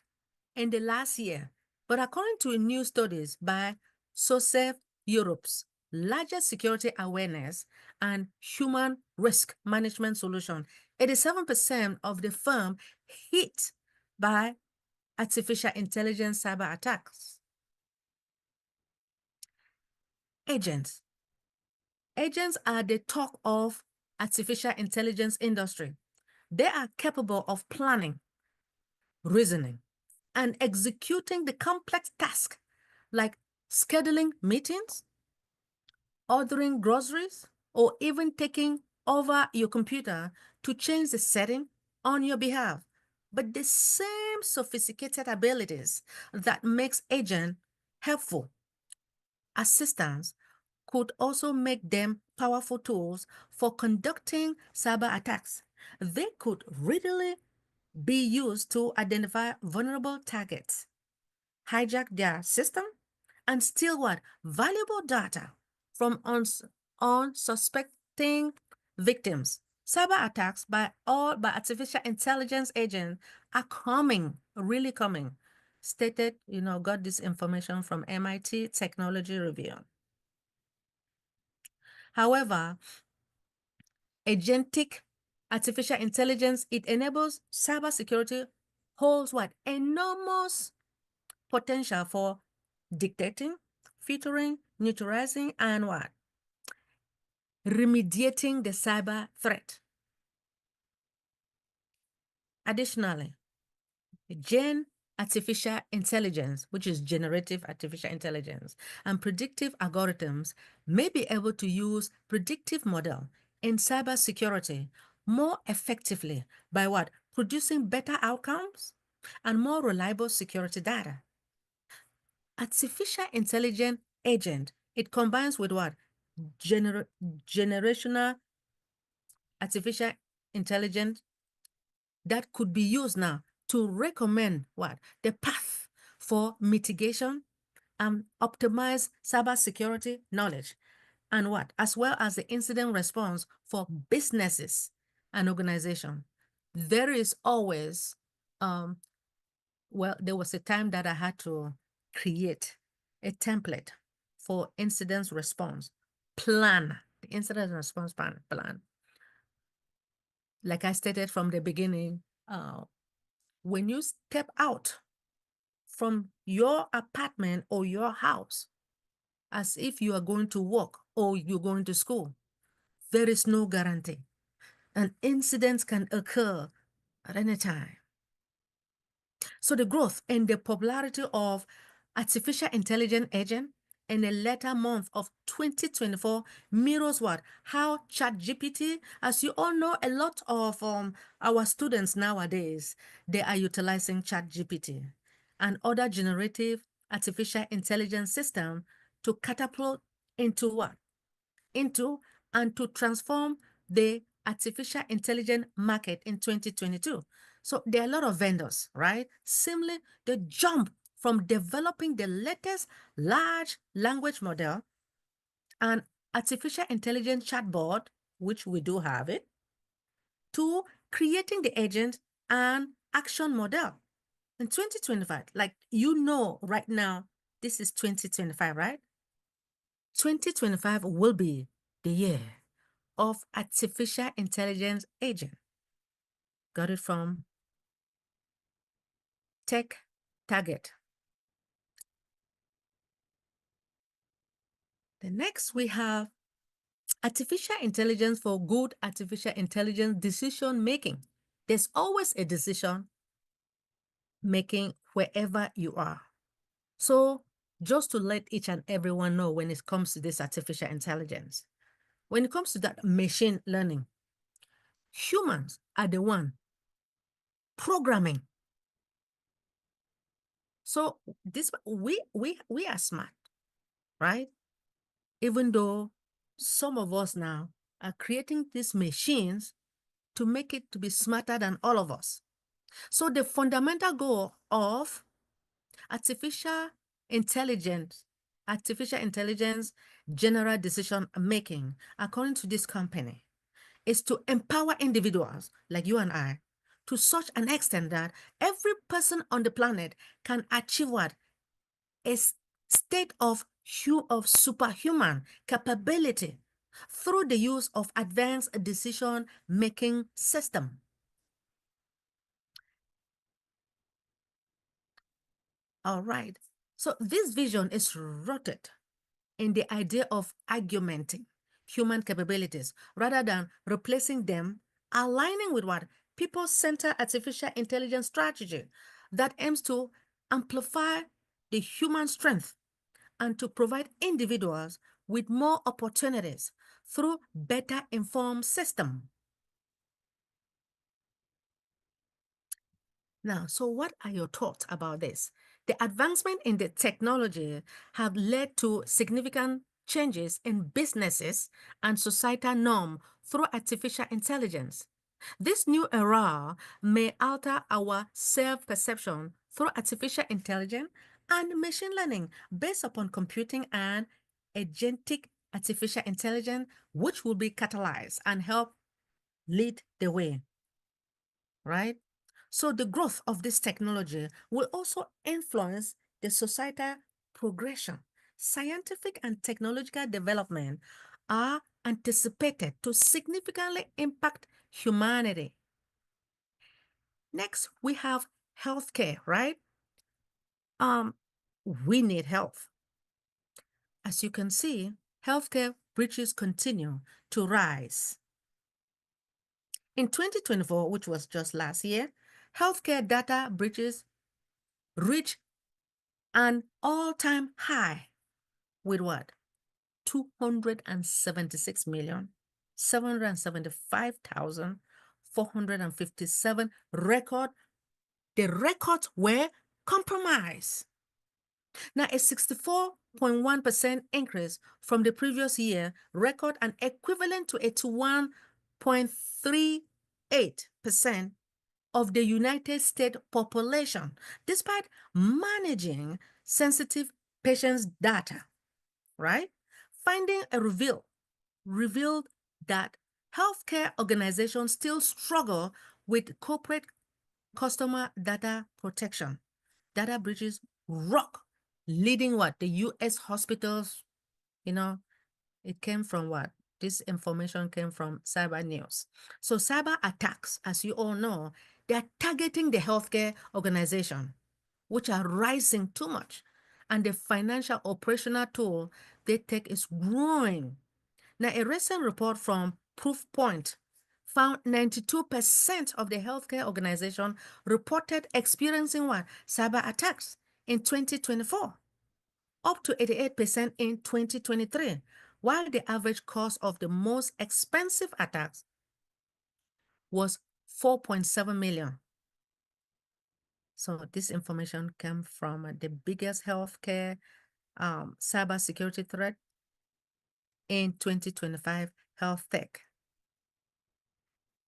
in the last year. But according to new studies by SOSEF Europe's largest security awareness and human risk management solution, 87% of the firm hit by artificial intelligence cyber attacks. Agents. Agents are the talk of artificial intelligence industry. They are capable of planning, reasoning, and executing the complex tasks like scheduling meetings, ordering groceries, or even taking over your computer to change the setting on your behalf. But the same sophisticated abilities that makes agent helpful assistants could also make them powerful tools for conducting cyber attacks. They could readily be used to identify vulnerable targets, hijack their system, and steal what? Valuable data from unsuspecting victims. Cyber attacks by artificial intelligence agents are coming, really coming. Stated, got this information from MIT Technology Review. However, agentic artificial intelligence, it enables cybersecurity, holds what? Enormous potential for dictating, filtering, neutralizing, and what? Remediating the cyber threat. Additionally, Gen artificial intelligence, which is generative artificial intelligence, and predictive algorithms may be able to use predictive model in cybersecurity more effectively by what? Producing better outcomes and more reliable security data. Artificial intelligence agent, it combines with what? Generational artificial intelligence that could be used now to recommend what? The path for mitigation and optimize cybersecurity knowledge and what? As well as the incident response for businesses and organizations. There is always, there was a time that I had to create a template for incident response plan, the incident response plan. Like I stated from the beginning, when you step out from your apartment or your house, as if you are going to work or you're going to school, there is no guarantee. And incidents can occur at any time. So the growth and the popularity of artificial intelligence agent in a later month of 2024 mirrors what? How ChatGPT, as you all know, a lot of our students nowadays, they are utilizing ChatGPT and other generative artificial intelligence system to catapult into what? Into and to transform the artificial intelligence market in 2022. So there are a lot of vendors, right? Similarly, they jump from developing the latest large language model and artificial intelligence chatbot, which we do have it, to creating the agent and action model. In 2025, like right now, this is 2025, right? 2025 will be the year of artificial intelligence agent. Got it from Tech Target. The next we have artificial intelligence for good artificial intelligence decision making. There's always a decision making wherever you are. So just to let each and everyone know when it comes to this artificial intelligence, when it comes to that machine learning, humans are the one programming. So this we are smart, right? Even though some of us now are creating these machines to make it to be smarter than all of us. So the fundamental goal of artificial intelligence general decision making, according to this company, is to empower individuals like you and I to such an extent that every person on the planet can achieve what? A state of superhuman capability through the use of advanced decision-making system. All right. So this vision is rooted in the idea of augmenting human capabilities rather than replacing them, aligning with what? People-centered artificial intelligence strategy that aims to amplify the human strength and to provide individuals with more opportunities through better informed system. Now, so what are your thoughts about this? The advancement in the technology have led to significant changes in businesses and societal norm through artificial intelligence. This new era may alter our self-perception through artificial intelligence and machine learning based upon computing and agentic artificial intelligence, which will be catalyzed and help lead the way, right? So the growth of this technology will also influence the societal progression. Scientific and technological development are anticipated to significantly impact humanity. Next, we have healthcare, right? We need health. As you can see, healthcare breaches continue to rise. In 2024, which was just last year, healthcare data breaches reached an all-time high with what? 276,775,457 record. The records were compromised. Now, a 64.1% increase from the previous year record and equivalent to 81.38% of the United States population, despite managing sensitive patients' data, right? Finding revealed that healthcare organizations still struggle with corporate customer data protection. Data breaches rock, leading what? The U.S. hospitals, it came from what? This information came from Cyber News. So cyber attacks, as you all know, they are targeting the healthcare organization, which are rising too much. And the financial operational tool they take is growing. Now, a recent report from Proofpoint found 92% of the healthcare organization reported experiencing what? Cyber attacks in 2024. up to 88% in 2023, while the average cost of the most expensive attacks was 4.7 million. So this information came from the biggest healthcare cybersecurity threat in 2025 health tech.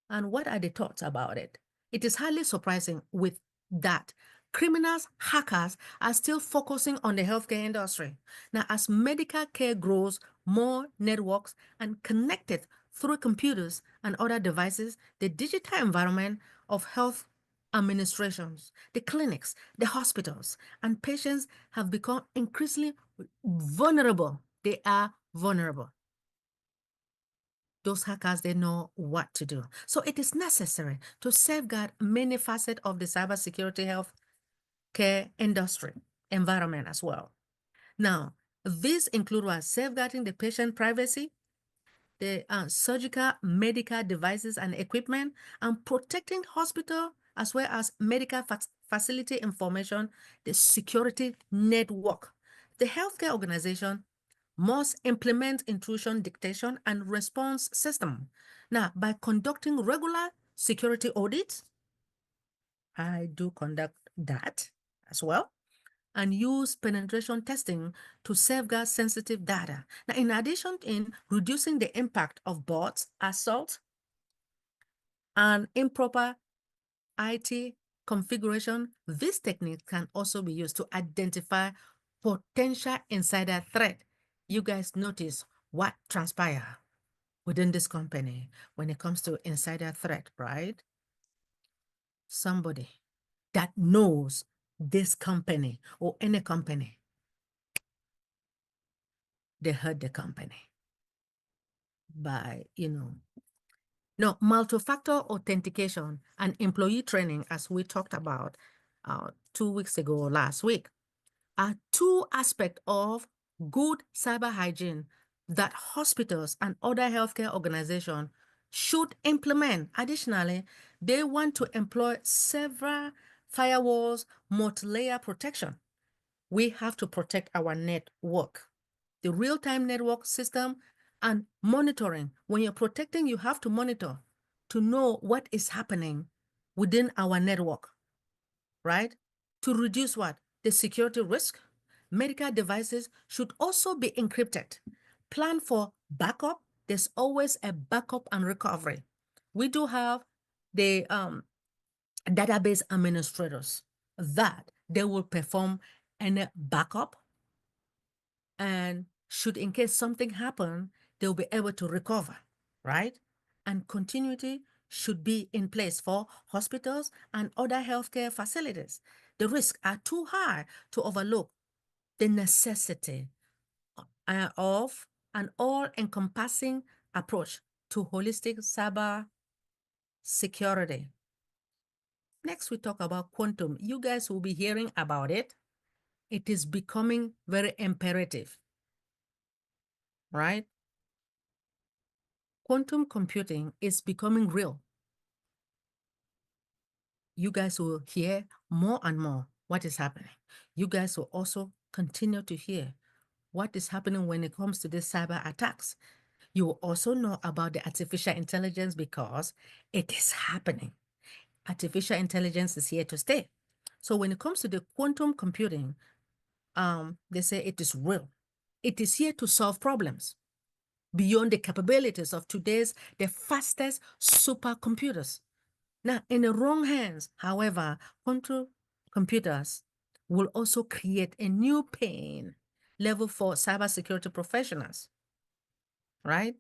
And what are the thoughts about it? It is highly surprising with that criminals, hackers are still focusing on the healthcare industry. Now, as medical care grows, more networks and connected through computers and other devices, the digital environment of health administrations, the clinics, the hospitals, and patients have become increasingly vulnerable. They are vulnerable. Those hackers, they know what to do. So it is necessary to safeguard many facets of the cybersecurity health care industry environment as well. Now, these include safeguarding the patient privacy, the surgical medical devices and equipment, and protecting hospital as well as medical facility information, the security network. The healthcare organization must implement intrusion detection and response system. Now, by conducting regular security audits, I do conduct that as well, and use penetration testing to safeguard sensitive data. Now, in addition, in reducing the impact of bots, assault, and improper IT configuration, this technique can also be used to identify potential insider threat. You guys notice what transpire within this company when it comes to insider threat, right? Somebody that knows this company or any company, they hurt the company by, no, multi-factor authentication and employee training, as we talked about 2 weeks ago or last week, are two aspects of good cyber hygiene that hospitals and other healthcare organizations should implement. Additionally, they want to employ several firewalls, multi-layer protection. We have to protect our network, the real-time network system, and monitoring. When you're protecting, you have to monitor to know what is happening within our network, right? To reduce what? The security risk. Medical devices should also be encrypted. Plan for backup. There's always a backup and recovery. We do have the database administrators that they will perform a backup, and should in case something happen, they'll be able to recover, right? And continuity should be in place for hospitals and other healthcare facilities. The risks are too high to overlook the necessity of an all-encompassing approach to holistic cyber security. Next, we talk about quantum. You guys will be hearing about it. It is becoming very imperative, right? Quantum computing is becoming real. You guys will hear more and more what is happening. You guys will also continue to hear what is happening when it comes to these cyber attacks. You will also know about the artificial intelligence because it is happening. Artificial intelligence is here to stay. So when it comes to the quantum computing, they say it is real. It is here to solve problems beyond the capabilities of the fastest supercomputers. Now, in the wrong hands, however, quantum computers will also create a new pain level for cybersecurity professionals, right?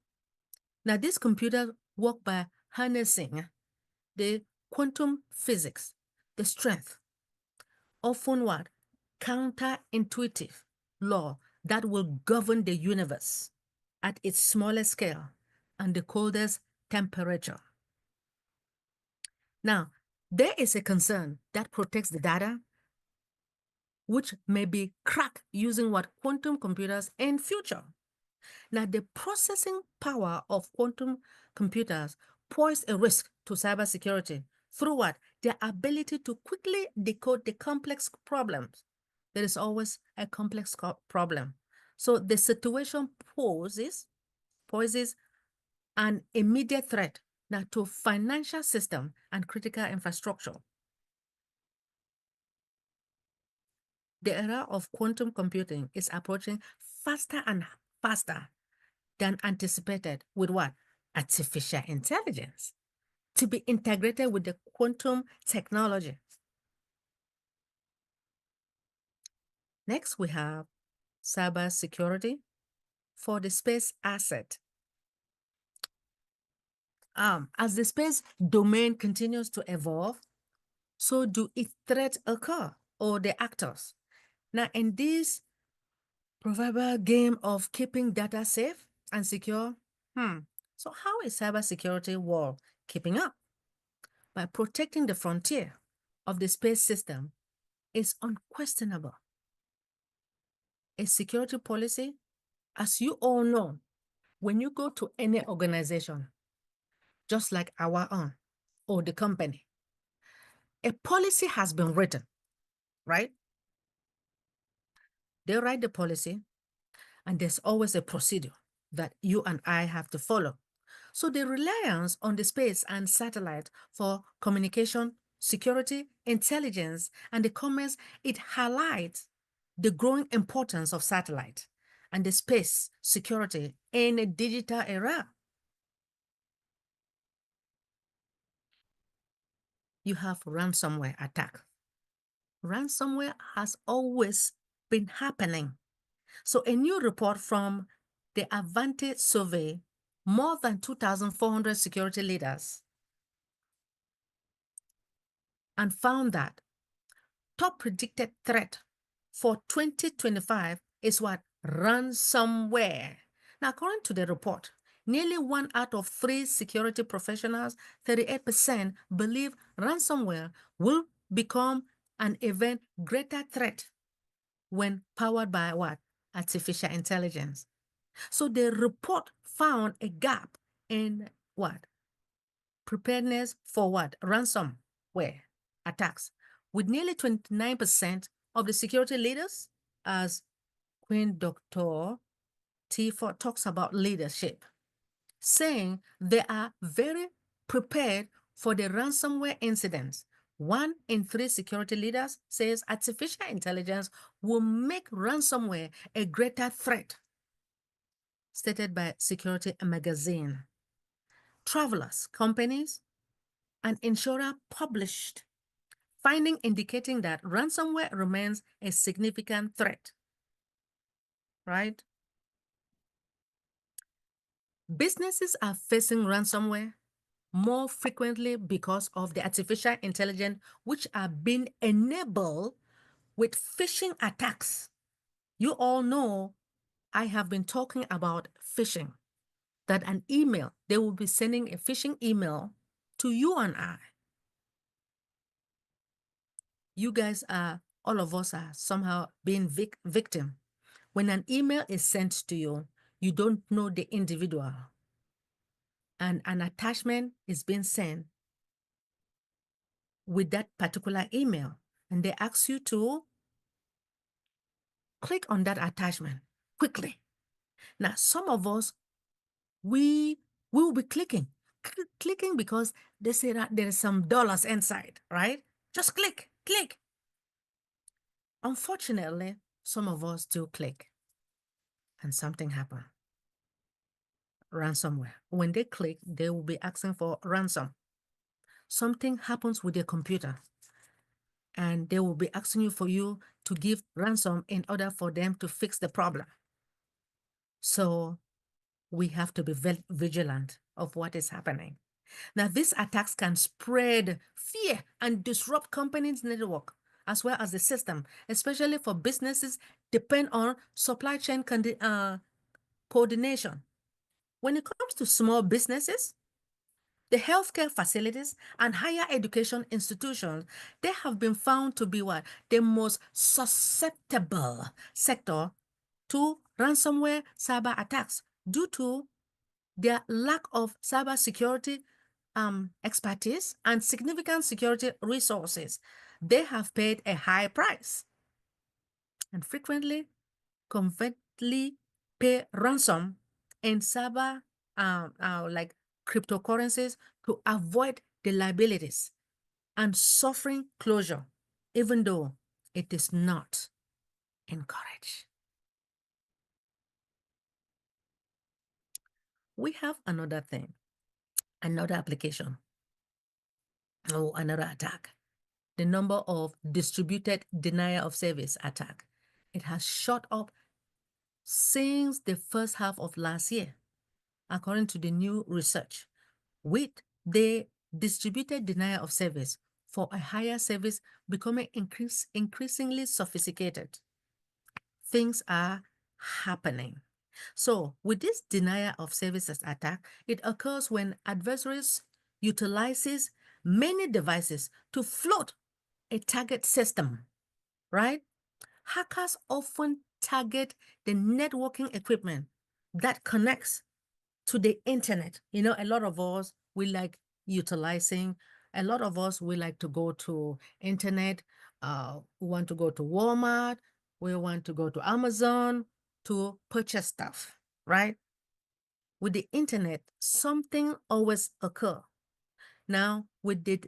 Now, these computers work by harnessing the quantum physics, the strength, often what? Counterintuitive law that will govern the universe at its smallest scale and the coldest temperature. Now, there is a concern that protects the data, which may be cracked using what quantum computers in future. Now, the processing power of quantum computers pose a risk to cybersecurity through what? Their ability to quickly decode the complex problems, there is always a complex problem. So the situation poses an immediate threat now to financial system and critical infrastructure. The era of quantum computing is approaching faster and faster than anticipated with what? Artificial intelligence to be integrated with the quantum technology. Next, we have cybersecurity for the space asset. As the space domain continues to evolve, so do its threats occur or the actors. Now, in this proverbial game of keeping data safe and secure, so how is cybersecurity world keeping up? By protecting the frontier of the space system is unquestionable. A security policy, as you all know, when you go to any organization, just like our own or the company, a policy has been written, right? They write the policy, and there's always a procedure that you and I have to follow. So the reliance on the space and satellite for communication, security, intelligence, and the commerce, it highlights the growing importance of satellite and the space security in a digital era. You have ransomware attack. Ransomware has always been happening. So a new report from the Advantage survey, more than 2,400 security leaders, and found that top predicted threat for 2025 is what? Ransomware. Now, according to the report, nearly 1 out of 3 security professionals, 38%, believe ransomware will become an even greater threat when powered by what? Artificial intelligence. So the report found a gap in what? Preparedness for what? Ransomware attacks, with nearly 29% of the security leaders, as Queen Dr. T. Ford talks about leadership, saying they are very prepared for the ransomware incidents. 1 in 3 security leaders says artificial intelligence will make ransomware a greater threat, stated by Security Magazine. Travelers, companies, and insurer published finding indicating that ransomware remains a significant threat, right? Businesses are facing ransomware more frequently because of the artificial intelligence, which are being enabled with phishing attacks. You all know I have been talking about phishing, that an email, they will be sending a phishing email to you and I. You guys are, all of us are somehow being victim. When an email is sent to you, you don't know the individual, and an attachment is being sent with that particular email, and they ask you to click on that attachment quickly. Now, some of us, we will be clicking because they say that there is some dollars inside, right? Just click. Unfortunately, some of us do click, and something happened. Ransomware. When they click, they will be asking for ransom. Something happens with your computer, and they will be asking you for you to give ransom in order for them to fix the problem. So we have to be vigilant of what is happening. Now, these attacks can spread fear and disrupt companies' network as well as the system, especially for businesses depend on supply chain coordination. When it comes to small businesses, the healthcare facilities and higher education institutions, they have been found to be what? The most susceptible sector to ransomware cyber attacks due to their lack of cybersecurity expertise and significant security resources. They have paid a high price. and frequently covertly pay ransom in cyber like cryptocurrencies to avoid the liabilities and suffering closure, even though it is not encouraged. We have another thing, another application, or another attack. The number of distributed denial of service attack. It has shot up since the first half of last year, according to the new research, with the distributed denial of service for a higher service becoming increasingly sophisticated. Things are happening. So, with this denial of services attack, it occurs when adversaries utilizes many devices to float a target system, right? Hackers often target the networking equipment that connects to the internet. You know, a lot of us we like utilizing. A lot of us we like to go to internet. We want to go to Walmart. We want to go to Amazon to purchase stuff, right? With the internet, something always occur. Now, with the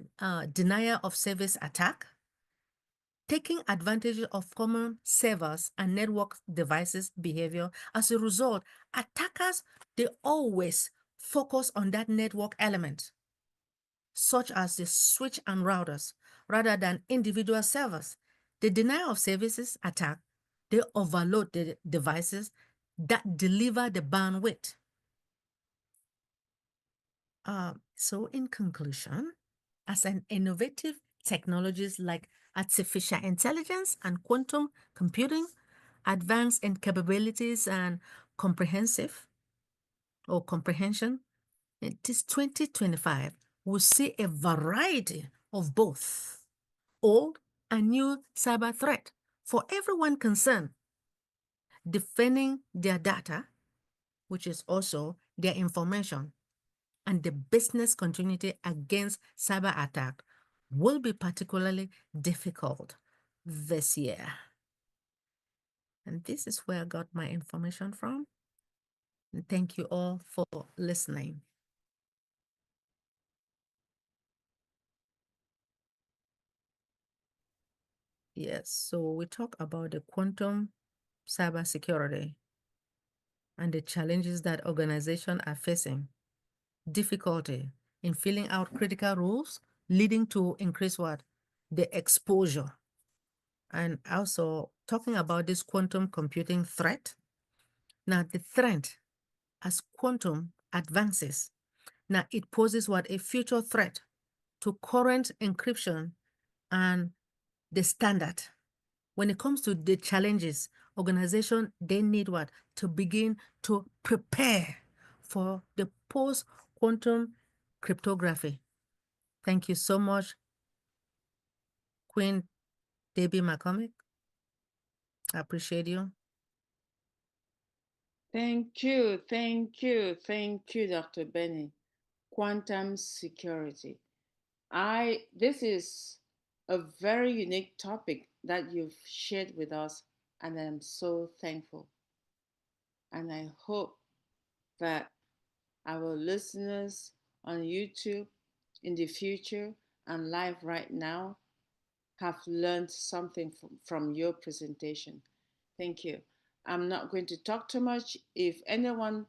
denial of service attack, taking advantage of common servers and network devices behavior. As a result, attackers, they always focus on that network element, such as the switch and routers, rather than individual servers. The denial of services attack, they overload the devices that deliver the bandwidth. So in conclusion, as an innovative technologies like artificial intelligence and quantum computing advance in capabilities and comprehensive or comprehension, in this 2025, we'll see a variety of both old and new cyber threat for everyone concerned, defending their data, which is also their information, and the business continuity against cyber attack will be particularly difficult this year. And this is where I got my information from. And thank you all for listening. Yes, so we talk about the quantum cybersecurity and the challenges that organizations are facing, difficulty in filling out critical rules, leading to increased what? The exposure. And also talking about this quantum computing threat. Now, the threat as quantum advances, now it poses what? A future threat to current encryption and the standard. When it comes to the challenges, organization, they need what? To begin to prepare for the post-quantum cryptography. Thank you so much, Queen Debbie McCormick. I appreciate you. Thank you, Dr. Benny. Quantum security. This is a very unique topic that you've shared with us, and I'm so thankful. And I hope that our listeners on YouTube in the future and live right now have learned something from your presentation. Thank you. I'm not going to talk too much. If anyone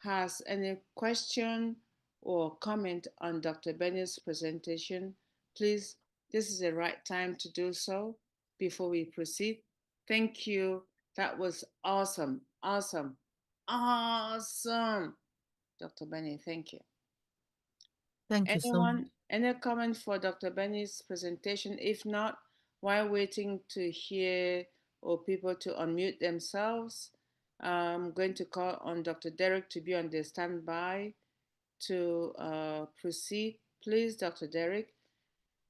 has any question or comment on Dr. Benny's presentation, please, this is the right time to do so before we proceed. Thank you. That was awesome, awesome, awesome. Dr. Benny, thank you. Thank you so much. Anyone, any comment for Dr. Benny's presentation? If not, while waiting to hear or people to unmute themselves, I'm going to call on Dr. Derek to be on the standby to proceed. Please, Dr. Derek.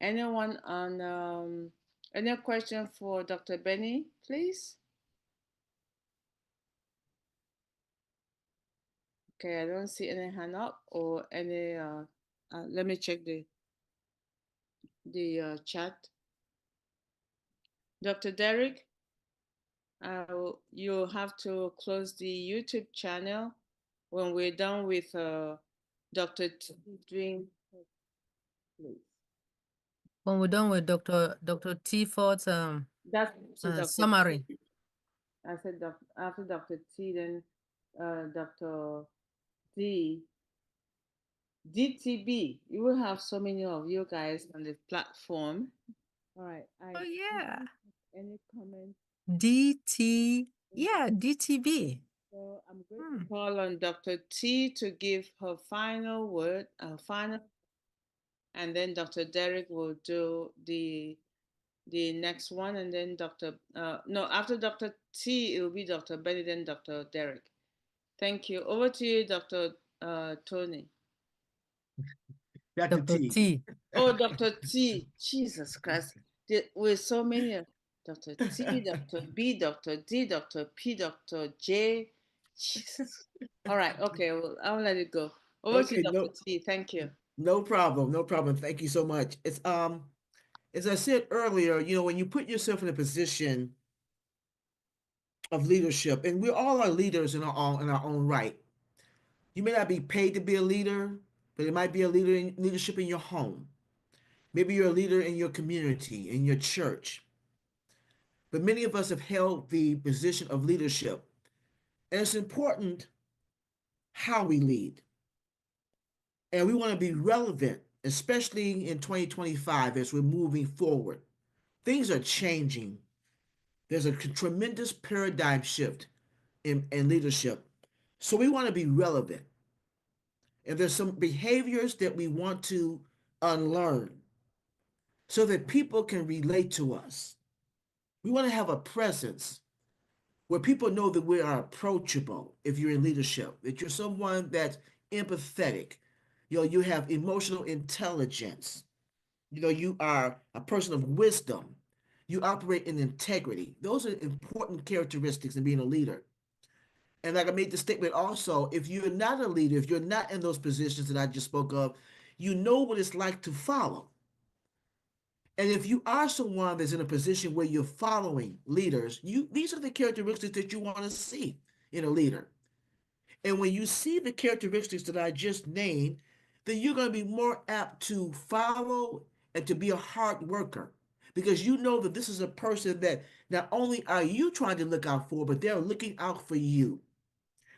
Anyone on any question for Dr. Benny, please? Okay, I don't see any hand up or any. Let me check the chat. Dr. Derek. you'll have to close the YouTube channel when we're done with Dr. T doing. Please. When we're done with Dr. T Ford's That's to Dr. summary. T. I said after Dr. T, then Dr. D. DTB. You will have so many of you guys on the platform. All right. Oh yeah. Any comments? DT. Yeah, DTB. So I'm going to call on Dr. T to give her final word, and then Dr. Derek will do the next one, and then no, after Dr. T, it will be Dr. Benny, then Dr. Derek. Thank you. Over to you, Dr. Tony. Dr. Dr. T. T. Oh, Dr. T. Jesus Christ. We're so many. Dr. T, Dr. B, Dr. D, Dr. P, Dr. J. Jesus. All right. Okay. Well, I'll let it go. Over to Okay, Dr. T. Thank you. no problem, no problem. Thank you so much. It's as I said earlier, you know, when you put yourself in a position of leadership, and we all are leaders in our own right. You may not be paid to be a leader, but it might be a leader in leadership in your home. Maybe you're a leader in your community, in your church. But many of us have held the position of leadership. And it's important how we lead. And we want to be relevant, especially in 2025 as we're moving forward. Things are changing. There's a tremendous paradigm shift in leadership. So we want to be relevant. And there's some behaviors that we want to unlearn so that people can relate to us. We want to have a presence where people know that we are approachable if you're in leadership, that you're someone that's empathetic. You know, you have emotional intelligence. You know, you are a person of wisdom. You operate in integrity. Those are important characteristics in being a leader. And like I made the statement also, if you're not a leader, if you're not in those positions that I just spoke of, you know what it's like to follow. And if you are someone that's in a position where you're following leaders, these are the characteristics that you want to see in a leader. And when you see the characteristics that I just named, then you're going to be more apt to follow and to be a hard worker because you know that this is a person that not only are you trying to look out for, but they're looking out for you.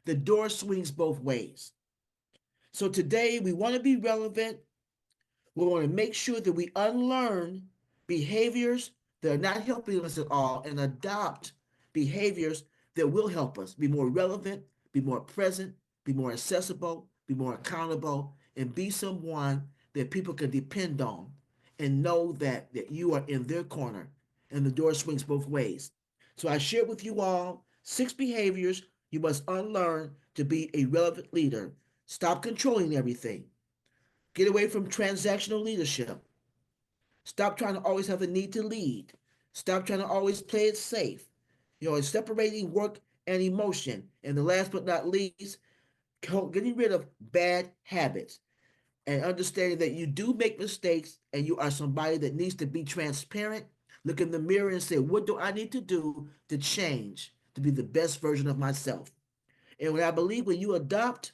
The door swings both ways. So today we want to be relevant. We want to make sure that we unlearn behaviors that are not helping us at all and adopt behaviors that will help us be more relevant, be more present, be more accessible, be more accountable, and be someone that people can depend on and know that you are in their corner and the door swings both ways. So I shared with you all 6 behaviors you must unlearn to be a relevant leader. Stop controlling everything. Get away from transactional leadership. Stop trying to always have a need to lead. Stop trying to always play it safe. You know, separating work and emotion. And the last but not least, getting rid of bad habits and understanding that you do make mistakes and you are somebody that needs to be transparent. Look in the mirror and say, what do I need to do to change to be the best version of myself? And when I believe when you adopt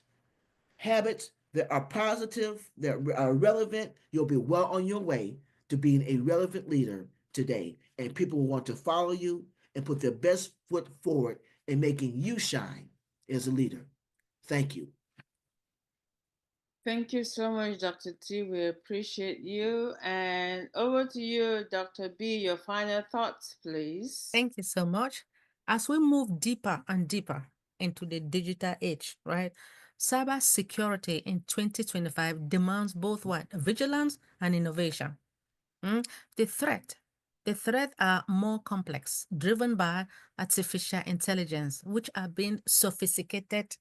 habits that are positive, that are relevant, you'll be well on your way to being a relevant leader today. And people will want to follow you and put their best foot forward in making you shine as a leader. Thank you. Thank you so much, Dr. T. We appreciate you. And over to you, Dr. B. Your final thoughts, please. Thank you so much. As we move deeper and deeper into the digital age, right? Cyber security in 2025 demands both what? Vigilance and innovation. The threats are more complex, driven by artificial intelligence, which are being sophisticated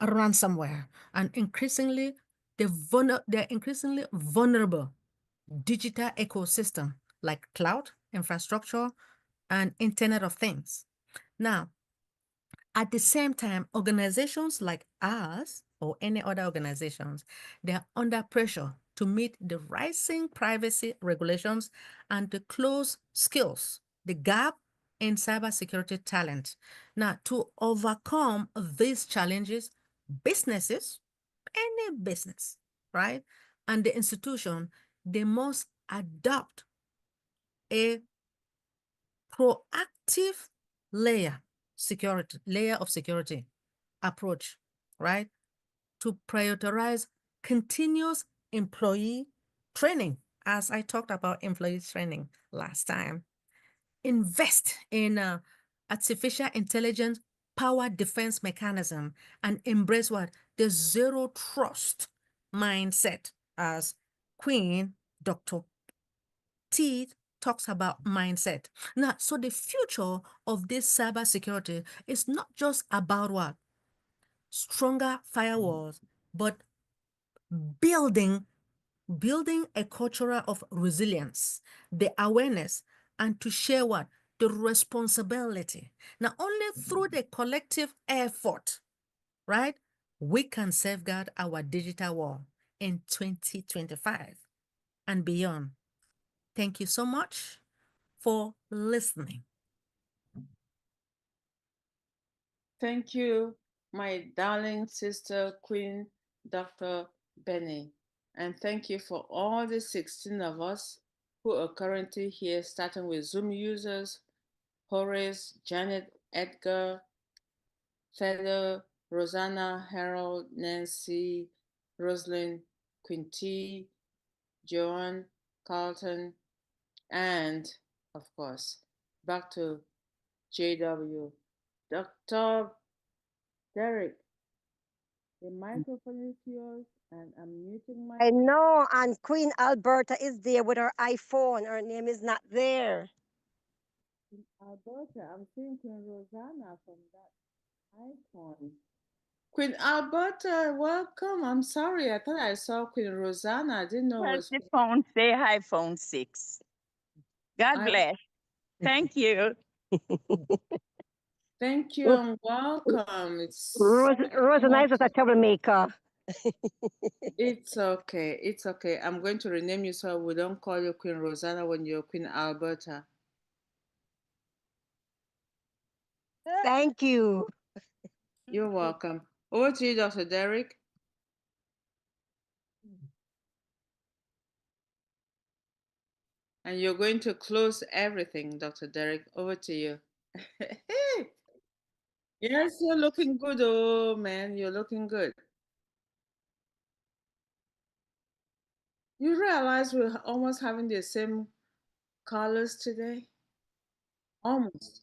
ransomware, and increasingly they're increasingly vulnerable digital ecosystem like cloud infrastructure and Internet of Things. Now, at the same time, organizations like ours or any other organizations, they're under pressure to meet the rising privacy regulations and to close the gap in cybersecurity talent. Now, to overcome these challenges, businesses, any business, right, and the institution, they must adopt a proactive layer of security approach, right, to prioritize continuous employee training, as I talked about employee training last time. Invest in artificial intelligence power defense mechanism and embrace what? The zero trust mindset, as Queen Dr. T talks about mindset. Now, so the future of this cybersecurity is not just about what? Stronger firewalls, but building a culture of resilience, the awareness, and to share what? The responsibility. Now, only through the collective effort, right, we can safeguard our digital world in 2025 and beyond. Thank you so much for listening. Thank you, my darling sister, Queen Dr. Benny. And thank you for all the 16 of us who are currently here, starting with Zoom users, Horace, Janet, Edgar, Feather, Rosanna, Harold, Nancy, Rosalind, Quinty, Joan, Carlton, and of course, back to JW. Dr. Derek, the microphone is yours, and I'm muting my. I know, and Queen Alberta is there with her iPhone. Her name is not there. Alberta, I'm seeing Queen Rosanna from that icon. Queen Alberta, welcome. I'm sorry, I thought I saw Queen Rosanna. I didn't know it was. The phone say iPhone 6. God bless. Thank you. Thank you and welcome. Rosanna is a troublemaker. It's okay. It's okay. I'm going to rename you so we don't call you Queen Rosanna when you're Queen Alberta. Thank you. You're welcome. Over to you, Dr. Derek. And you're going to close everything, Dr. Derek. Over to you. Yes, you're looking good. Oh, man, you're looking good. You realize we're almost having the same colors today? Almost.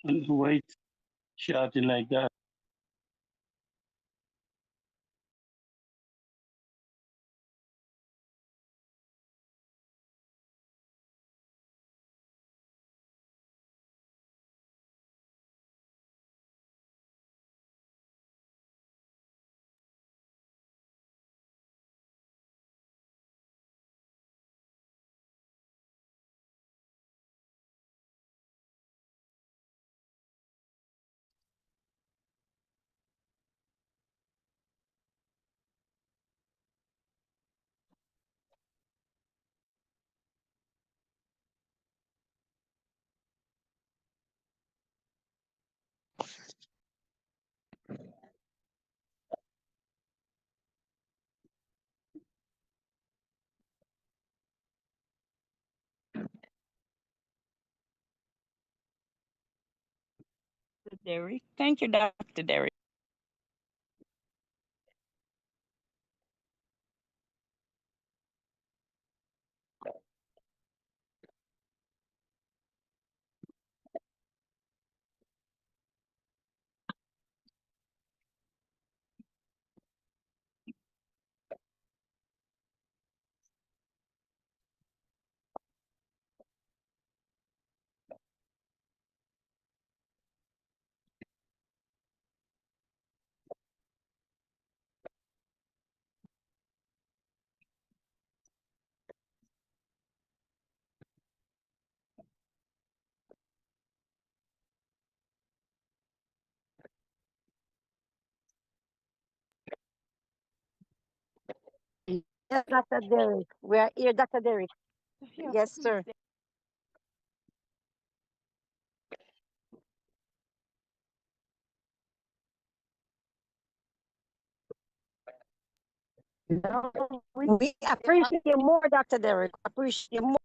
Wait, shouting like that. Derek. Thank you, Dr. Derek. Yes, Dr. Derek. We are here, Dr. Derek. Yes, sir. No, we appreciate you more, Dr. Derek. Appreciate you more.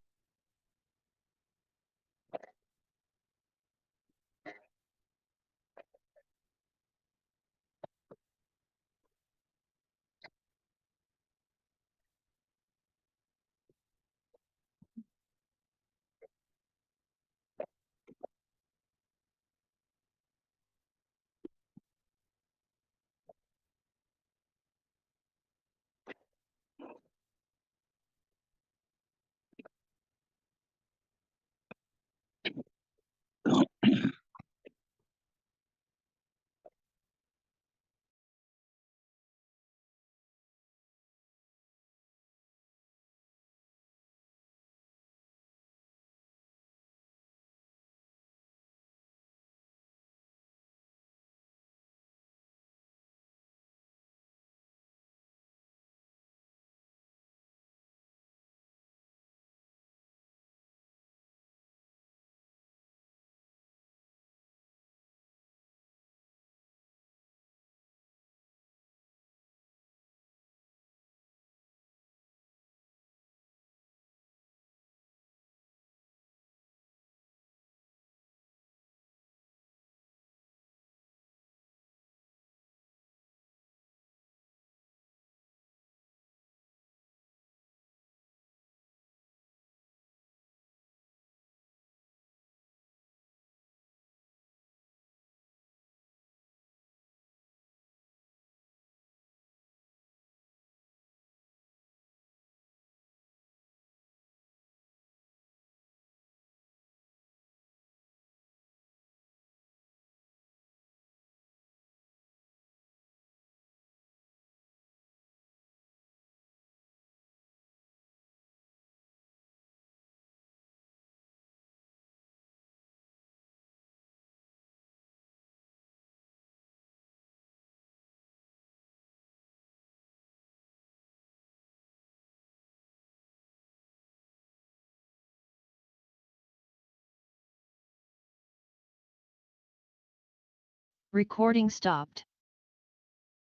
Recording stopped.